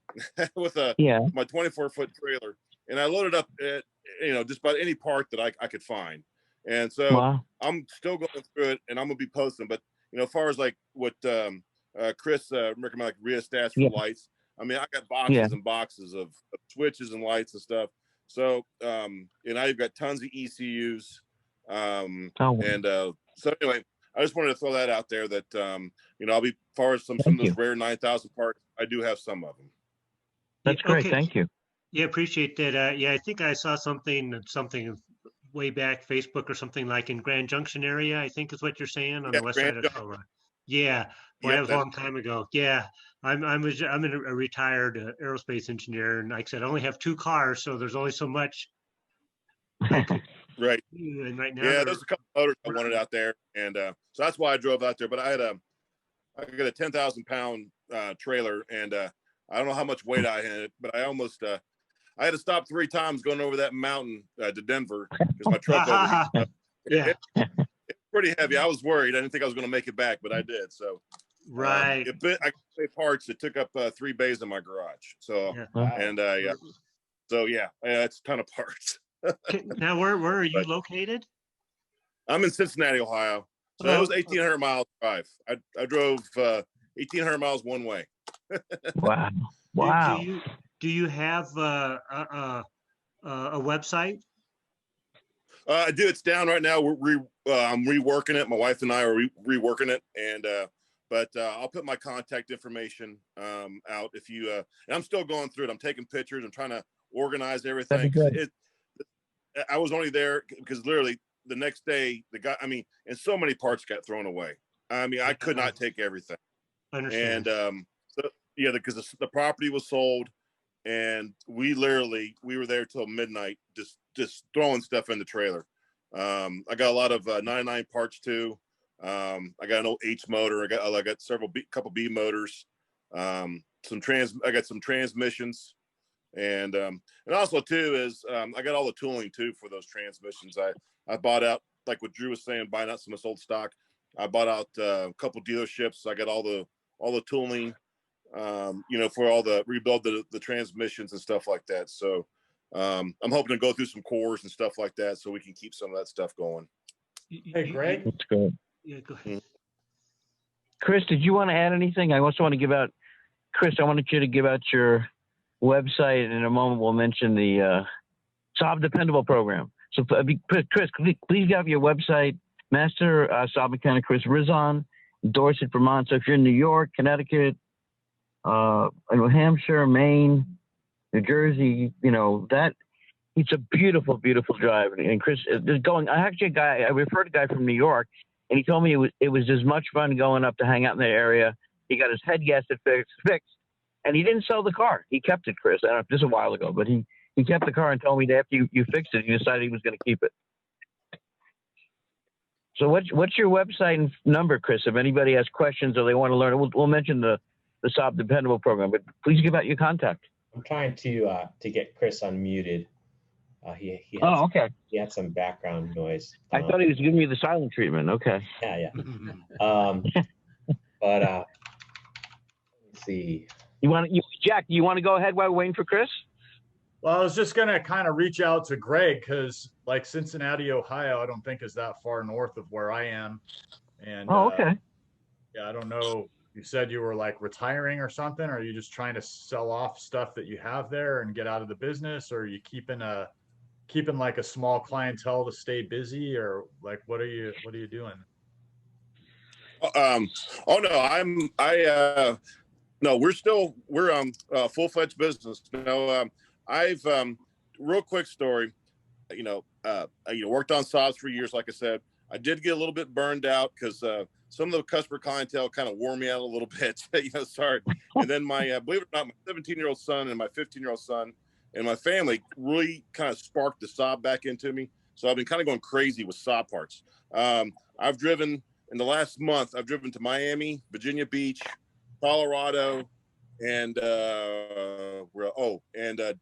with my 24-foot trailer, and I loaded up just about any part that I could find. And so I'm still going through it, and I'm gonna be posting. But as far as like what Chris recommended, like rheostats for lights. I mean, I got boxes and boxes of switches and lights and stuff. So and I've got tons of ECUs. So anyway, I just wanted to throw that out there that I'll be, as far as some of those rare 9,000 parts, I do have some of them. That's great. Thank you. Yeah, appreciate that. Yeah, I think I saw something way back, Facebook or something like in Grand Junction area, I think is what you're saying on the west side of Colorado. Yeah, well, that was a long time ago. Yeah, I'm a retired aerospace engineer, and like I said, I only have 2 cars, so there's only so much Right. And right now, Yeah, there's a couple motors I wanted out there, and so that's why I drove out there. But I got a 10,000-pound trailer, and I don't know how much weight I had, but I almost I had to stop 3 times going over that mountain to Denver because my truck overheated. Yeah. It's pretty heavy. I was worried. I didn't think I was going to make it back, but I did. So right. I got parts that took up 3 bays in my garage. So and yeah, so yeah, it's a ton of parts. Now, where are you located? I'm in Cincinnati, Ohio. So it was 1,800 miles drive. I drove 1,800 miles one way. Wow! Wow! Do you have a website? I do. It's down right now. I'm reworking it. My wife and I are reworking it, and but I'll put my contact information out if you. And I'm still going through it. I'm taking pictures. I'm trying to organize everything. I was only there because literally the next day, and so many parts got thrown away. I mean, I could not take everything. Understand. And so yeah, because the property was sold, and we were there till midnight, just throwing stuff in the trailer. I got a lot of 99 parts too. I got an old H motor. I got couple B motors. I got some transmissions. And also too is I got all the tooling too for those transmissions. I bought out, like what Drew was saying, buying out some of this old stock. I bought out a couple dealerships. I got all the tooling, for all the rebuild the transmissions and stuff like that. So I'm hoping to go through some cores and stuff like that so we can keep some of that stuff going. Hey, Greg. That's good. Yeah, go ahead. Chris, did you want to add anything? I also want to give out, Chris, I wanted you to give out your website, and in a moment we'll mention the Saab Dependable program. So Chris, please give your website, Master Saab Mechanic Chris Rizzon, Dorset, Vermont. So if you're in New York, Connecticut, New Hampshire, Maine, New Jersey, that it's a beautiful, beautiful drive. And Chris, I referred a guy from New York, and he told me it was as much fun going up to hang out in the area. He got his head gasket fixed. And he didn't sell the car. He kept it, Chris. I don't know, just a while ago, but he kept the car and told me that after you fixed it, he decided he was going to keep it. So what's your website and number, Chris? If anybody has questions or they want to learn, we'll mention the Saab Dependable program, but please give out your contact. I'm trying to get Chris unmuted. He had some background noise. I thought he was giving you the silent treatment. Okay. Yeah. But let's see. Jack, you want to go ahead while we're waiting for Chris? Well, I was just going to kind of reach out to Greg because like Cincinnati, Ohio, I don't think is that far north of where I am. And okay. Yeah, I don't know. You said you were like retiring or something. Or are you just trying to sell off stuff that you have there and get out of the business? Or are you keeping like a small clientele to stay busy? Or like, what are you doing? No, we're full-fledged business. I've real quick story. I worked on Saabs for years. Like I said, I did get a little bit burned out because some of the customer clientele kind of wore me out a little bit. Sorry. And then my believe it or not, my 17-year-old son and my 15-year-old son and my family really kind of sparked the Saab back into me. So I've been kind of going crazy with Saab parts. I've driven in the last month. I've driven to Miami, Virginia Beach, Colorado, and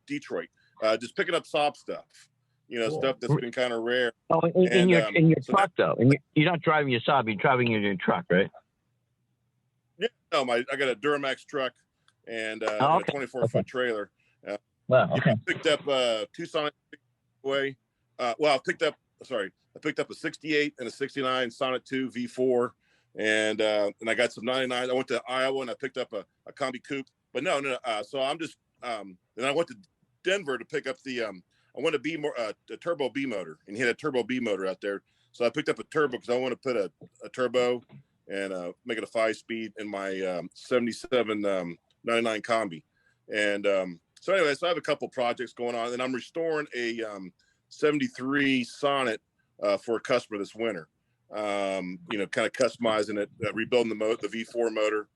Detroit, just picking up Saab stuff, cool. Stuff that's been kind of rare. Oh, in your truck though, and you're not driving your Saab, you're driving in your truck, right? Yeah, no, I got a Duramax truck and a 24-foot trailer. Wow. Okay. I picked up 2 Sonnet away. I picked up a 68 and a 69 Sonnet 2 V4. And I got some 99. I went to Iowa and I picked up a combi coupe, but no. So I'm just, then I went to Denver to pick up I want a turbo B motor, and he had a turbo B motor out there. So I picked up a turbo because I want to put a turbo and make it a 5-speed in my 77 99 combi. And so anyway, so I have a couple projects going on, and I'm restoring a 73 Sonnet for a customer this winter. Kind of customizing it, rebuilding the V4 motor.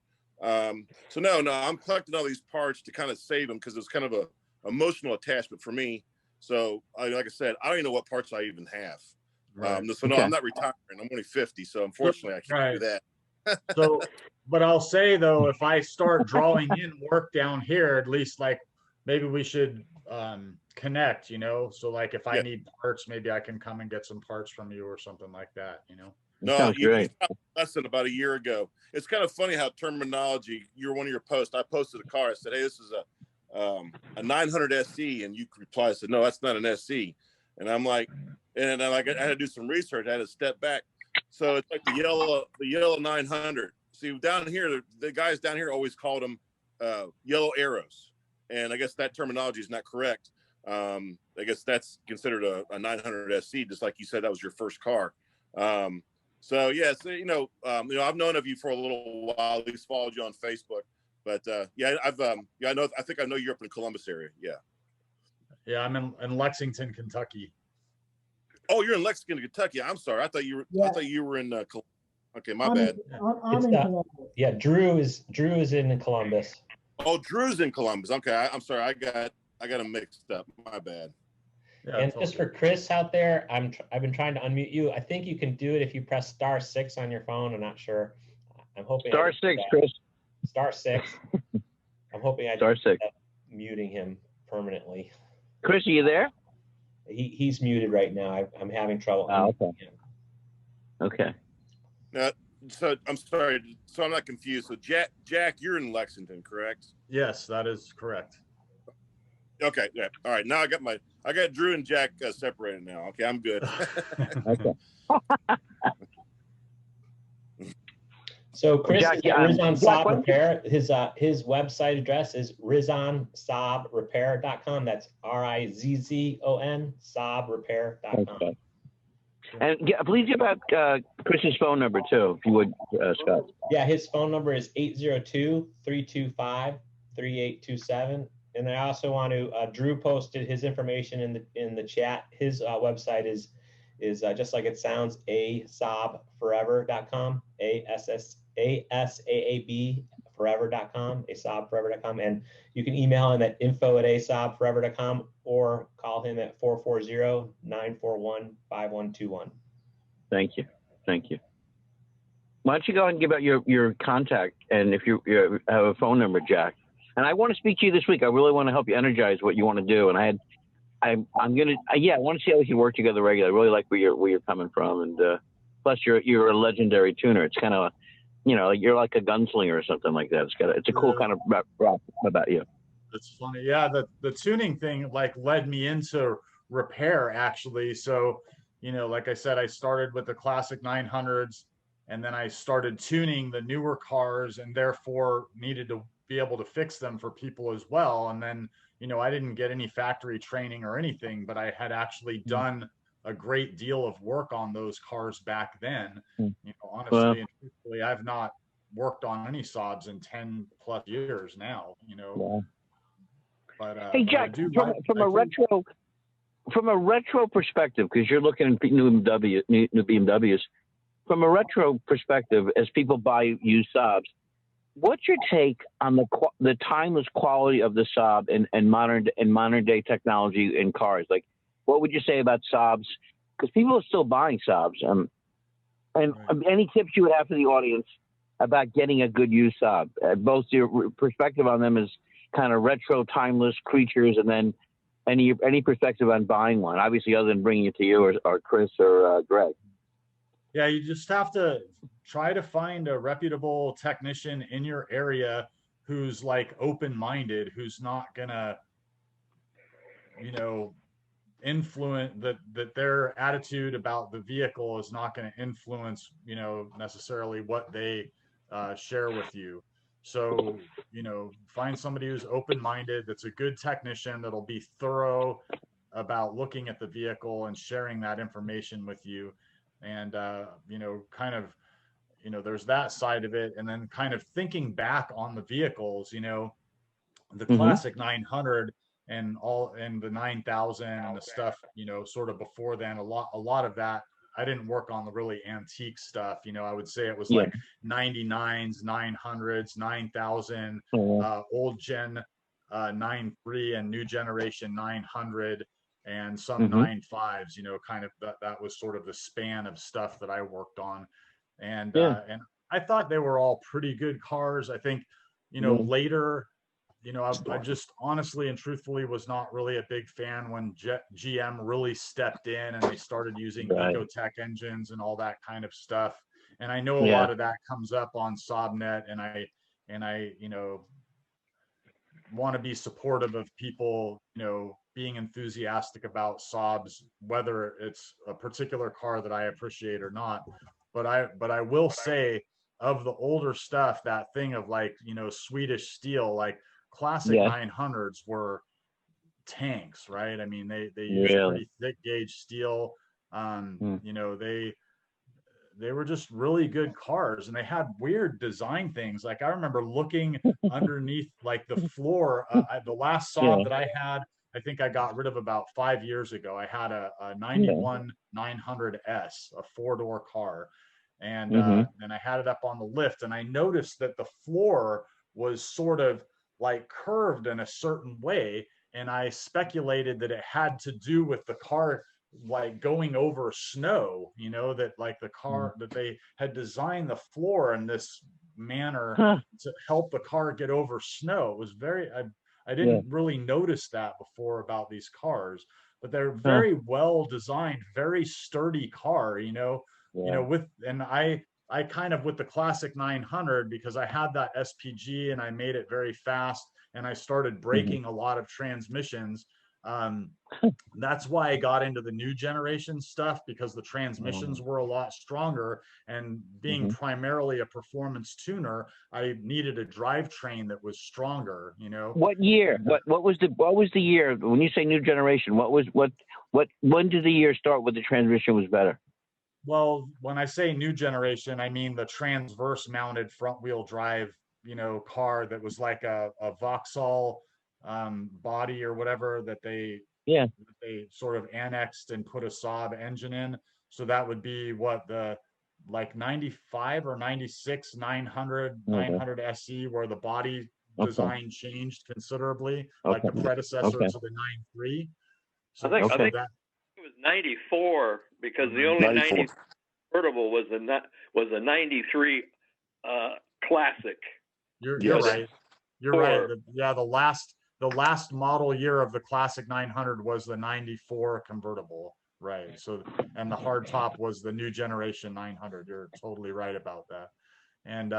So no, I'm collecting all these parts to kind of save them because it's kind of a emotional attachment for me. So like I said, I don't even know what parts I even have. Right. So no, I'm not retiring. I'm only 50. So unfortunately I can't do that. So, but I'll say though, if I start drawing in work down here, at least like maybe we should connect, you know? So like if I need parts, maybe I can come and get some parts from you or something like that, you know? That sounds great. Less than about a year ago. It's kind of funny how terminology, one of your posts, I posted a car. I said, hey, this is a 900 SE. And you replied, I said, no, that's not an SE. And I'm like, I had to do some research. I had to step back. So it's like the yellow 900. See, down here, the guys down here always called them yellow arrows. And I guess that terminology is not correct. I guess that's considered a 900 SC, just like you said, that was your first car. So yeah, so, I've known of you for a little while. At least followed you on Facebook, but I think I know you're up in the Columbus area. Yeah. Yeah, I'm in Lexington, Kentucky. Oh, you're in Lexington, Kentucky. I'm sorry. I thought you were. Yeah. I thought you were in. Okay, my bad. I'm in Columbus. Yeah, Drew is in Columbus. Oh, Drew's in Columbus. Okay, I'm sorry. I got them mixed up. My bad. Yeah, and just for Chris out there, I've been trying to unmute you. I think you can do it if you press *6 on your phone. I'm not sure. I'm hoping *6, Chris. *6. I'm hoping I *6. Muting him permanently. Chris, are you there? He's muted right now. I'm having trouble. Oh, okay. Him. Okay. So I'm sorry. So I'm not confused. So Jack, you're in Lexington, correct? Yes, that is correct. Okay. Yeah. All right. Now I got Drew and Jack separated now. Okay, I'm good. Okay. So Chris is Rizzon Saab Repair. His website address is rizzonsaabrepair.com. That's RIZZON saabrepair.com. Okay. And please give out Chris's phone number too, if you would, Scott. Yeah, his phone number is 802-325-3827. And I also want to, Drew posted his information in the chat. His website is just like it sounds, asaabforever.com, ASAAB forever.com, asaabforever.com. And you can email him at info@asaabforever.com or call him at 440-941-5121. Thank you. Why don't you go ahead and give out your contact, and if you have a phone number, Jack. And I want to speak to you this week. I really want to help you energize what you want to do. And I want to see how we can work together regularly. I really like where you're coming from, and plus you're a legendary tuner. It's kind of, you're like a gunslinger or something like that. It's a cool kind of rap about you. It's funny, yeah. The tuning thing led me into repair actually. So, like I said, I started with the classic 900s, and then I started tuning the newer cars, and therefore needed to be able to fix them for people as well. And then, I didn't get any factory training or anything, but I had actually done a great deal of work on those cars back then. Honestly and truthfully, I've not worked on any Saabs in 10 plus years now, Yeah. But hey, Jack, from a retro perspective, because you're looking at new BMWs, from a retro perspective, as people buy used Saabs, what's your take on the timeless quality of the Saab and modern day technology in cars? Like, what would you say about Saabs? Because people are still buying Saabs. Any tips you would have for the audience about getting a good used Saab? Both your perspective on them as kind of retro, timeless creatures, and then any perspective on buying one. Obviously, other than bringing it to you or Chris or Greg. Yeah, you just have to try to find a reputable technician in your area who's open-minded, who's not gonna, influence that their attitude about the vehicle is not going to influence, necessarily what they share with you. So, find somebody who's open-minded, that's a good technician, that'll be thorough about looking at the vehicle and sharing that information with you. And, there's that side of it. And then kind of thinking back on the vehicles, the classic 900 and the 9000 and the stuff, sort of before then, a lot of that, I didn't work on the really antique stuff. I would say it was like 99s, 900s, 9000, old gen 93 and new generation 900. and some 9.5s, you know, kind of that was sort of the span of stuff that I worked on. And I thought they were all pretty good cars. I think, you know, later, you know, I just honestly and truthfully was not really a big fan when GM really stepped in and they started using Ecotech engines and all that kind of stuff. And I know a lot of that comes up on SaabNet, and I, you know, want to be supportive of people, you know, being enthusiastic about Saabs, whether it's a particular car that I appreciate or not. But I will say, of the older stuff, that thing of like, you know, Swedish steel, like classic 900s were tanks, right? I mean, they used pretty thick gauge steel. You know, they were just really good cars, and they had weird design things. Like I remember looking underneath like the floor. The last Saab that I had, I think I got rid of about 5 years ago. I had a 91 900S, a 4-door car. And and I had it up on the lift, and I noticed that the floor was sort of like curved in a certain way. And I speculated that it had to do with the car like going over snow, you know, that like the car that they had designed the floor in this manner to help the car get over snow. It was very, I didn't really notice that before about these cars, but they're very well designed, very sturdy car, you know, and I kind of with the classic 900, because I had that SPG and I made it very fast and I started breaking a lot of transmissions. That's why I got into the new generation stuff, because the transmissions were a lot stronger, and being primarily a performance tuner, I needed a drivetrain that was stronger, you know. What year? What was the year when you say new generation? When did the year start when the transmission was better? Well, when I say new generation, I mean the transverse mounted front wheel drive, you know, car that was like a Vauxhall body or whatever that they sort of annexed and put a Saab engine in. So that would be what, the like 95 or 96 900 SE, where the body design changed considerably, like the predecessor to the 9.3. So I think it was 94, because the only 90 convertible was a 93 classic. You're right. You're right. The last model year of the classic 900 was the 94 convertible, right? So, and the hard top was the new generation 900. You're totally right about that. And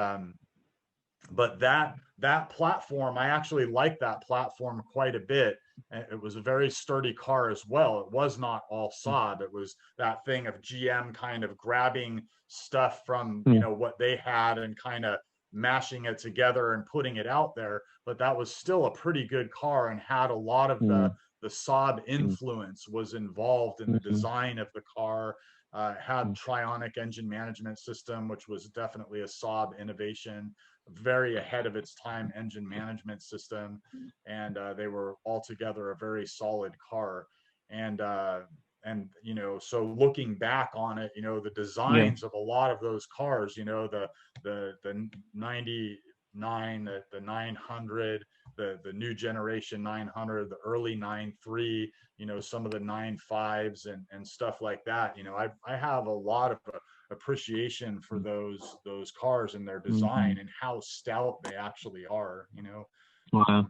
but that platform, I actually like that platform quite a bit. It was a very sturdy car as well. It was not all Saab. It was that thing of GM kind of grabbing stuff from, you know, what they had and kind of mashing it together and putting it out there. But that was still a pretty good car, and had a lot of the Saab influence was involved in the design of the car. Had Trionic engine management system, which was definitely a Saab innovation, very ahead of its time engine management system. And they were altogether a very solid car. And you know, so looking back on it, you know, the designs of a lot of those cars, you know, the 99, the 900, the new generation 900, the early 9.3, you know, some of the 9.5s and stuff like that. You know, I have a lot of appreciation for those cars and their design and how stout they actually are, you know. Wow.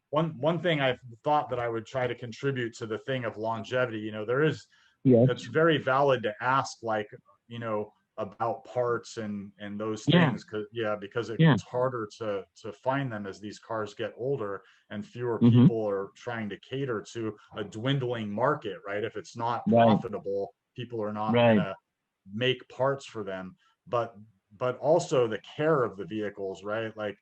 One thing I thought that I would try to contribute to the thing of longevity, you know, it's very valid to ask, like, you know, about parts and those things, because it gets harder to find them as these cars get older and fewer people are trying to cater to a dwindling market, right? If it's not profitable, people are not gonna make parts for them. But also the care of the vehicles, right? Like,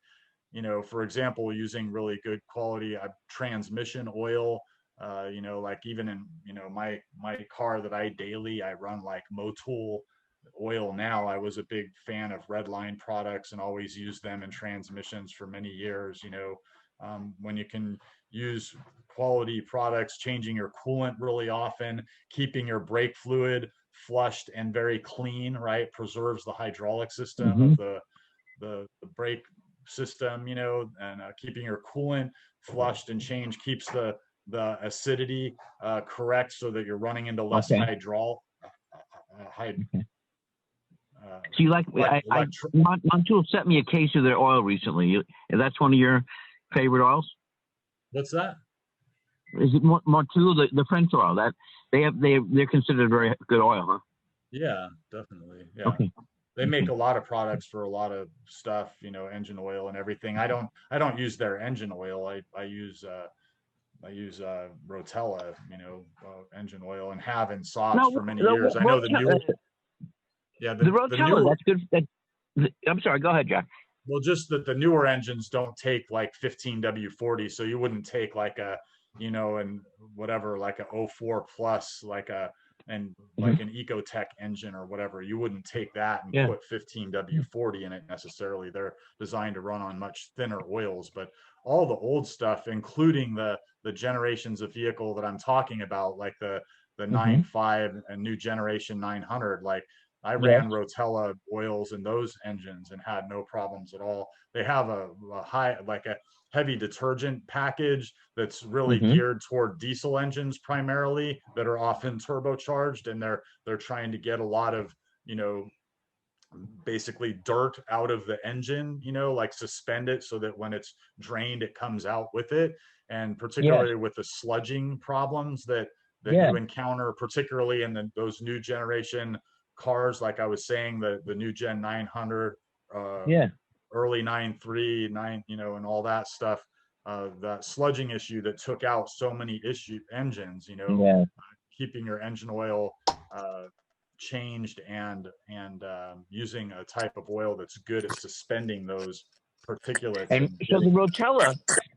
you know, for example, using really good quality transmission oil, you know, like even in, you know, my car that I run like Motul oil now. I was a big fan of Redline products and always used them in transmissions for many years. You know, when you can use quality products, changing your coolant really often, keeping your brake fluid flushed and very clean, right, preserves the hydraulic system of the brake system, you know, and keeping your coolant flushed and changed keeps the the acidity correct so that you're running into less hydraulic. So you like, Montour sent me a case of their oil recently. That's one of your favorite oils? What's that? Is it Montour, the French oil? That they're considered very good oil, huh? Yeah, definitely. Yeah. Okay. They make a lot of products for a lot of stuff, you know, engine oil and everything. I don't use their engine oil. I use Rotella, you know, engine oil, and have in Saabs for many years. I know the new, the Rotella, that's good. I'm sorry, go ahead, Jack. Well, just that the newer engines don't take like 15W40, so you wouldn't take like a, you know, and whatever, like a 04 plus, like a, and like an Ecotech engine or whatever. You wouldn't take that and put 15W40 in it necessarily. They're designed to run on much thinner oils, but all the old stuff, including the generations of vehicle that I'm talking about, like the 9.5 and new generation 900, like I ran Rotella oils in those engines and had no problems at all. They have a high, like a heavy detergent package that's really geared toward diesel engines primarily that are often turbocharged, and they're trying to get a lot of, you know, basically dirt out of the engine, you know, like suspend it so that when it's drained, it comes out with it. And particularly with the sludging problems that you encounter, particularly in those new generation cars, like I was saying, the new gen 900, early 9.3, you know, and all that stuff, that sludging issue that took out so many engines, you know, keeping your engine oil changed and using a type of oil that's good at suspending those particulates. And so the Rotella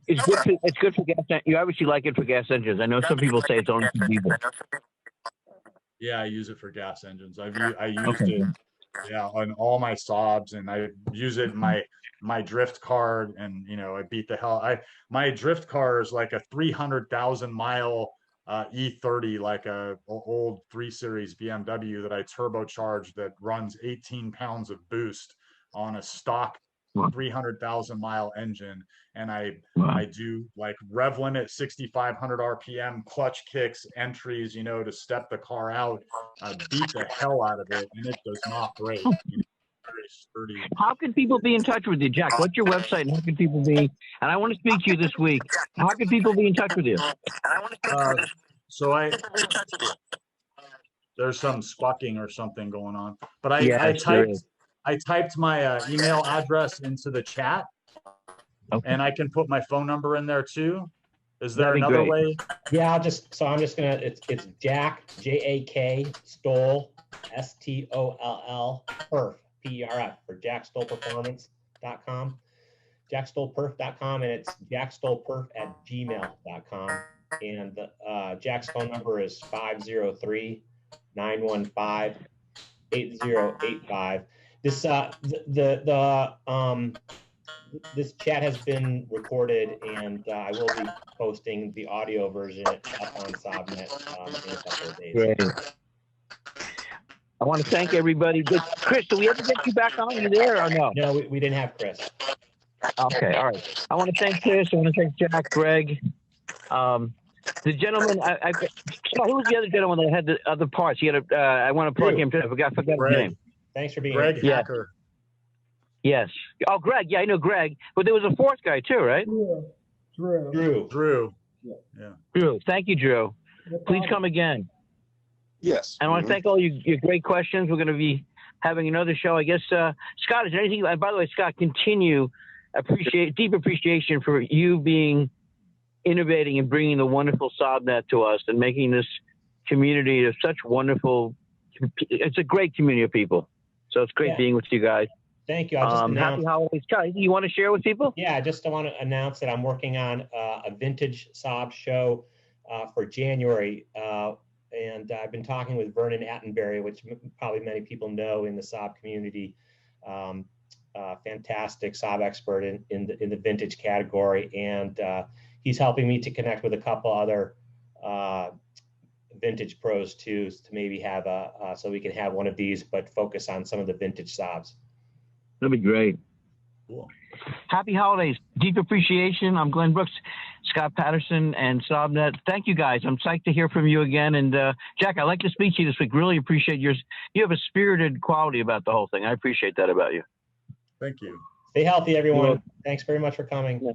is good. It's good for gas. You obviously like it for gas engines. I know some people say it's only for diesel. Yeah, I use it for gas engines. I used it, on all my Saabs, and I use it in my drift car, and you know, I beat the hell. My drift car is like a 300,000 mile E30, like a old 3 Series BMW that I turbocharged that runs 18 pounds of boost on a stock 300,000 mile engine, and I do like rev limit 6,500 RPM, clutch kicks, entries, you know, to step the car out, beat the hell out of it, and it does not break. You know, very sturdy. How can people be in touch with you, Jack? What's your website, and how can people be? And I want to speak to you this week. How can people be in touch with you? So there's some squawking or something going on, but I typed my email address into the chat, and I can put my phone number in there too. Is there another way? Yeah, I'm just gonna, it's Jack, J-A-K, Stoll, S-T-O-L-L, Perf, P-E-R-F, for jackstollperformance.com, jackstollperf.com, and it's jackstollperf@gmail.com. And the Jack's phone number is 503-915-8085. This this chat has been recorded, and I will be posting the audio version up on SaabNet in a couple of days. Great. I want to thank everybody. Chris, do we ever get you back on? Are you there or no? No, we didn't have Chris. Okay, all right. I want to thank Chris. I want to thank Jack, Greg. The gentleman, who was the other gentleman that had the other parts? He had I want to plug him too. I forgot his name. Thanks for being Greg here. Hacker. Yes. Oh, Greg. Yeah, I know Greg. But there was a fourth guy too, right? Drew. Yeah. Drew. Thank you, Drew. Please come again. Yes. And I want to thank all your great questions. We're going to be having another show. I guess, Scott, is there anything? And by the way, Scott, deep appreciation for you being innovating and bringing the wonderful SaabNet to us and making this community of such wonderful. It's a great community of people. So it's great being with you guys. Thank you. I just happy holidays. Scott, you want to share with people? Yeah, I just want to announce that I'm working on a vintage Saab show for January. And I've been talking with Vernon Attenberry, which probably many people know in the Saab community. Fantastic Saab expert in the vintage category. And he's helping me to connect with a couple other vintage pros too, to maybe have so we can have one of these, but focus on some of the vintage Saabs. That'd be great. Cool. Happy holidays. Deep appreciation. I'm Glenn Brooks, Scott Paterson, and SaabNet. Thank you, guys. I'm psyched to hear from you again. And Jack, I'd like to speak to you this week. Really appreciate yours. You have a spirited quality about the whole thing. I appreciate that about you. Thank you. Stay healthy, everyone. Thanks very much for coming. Yeah.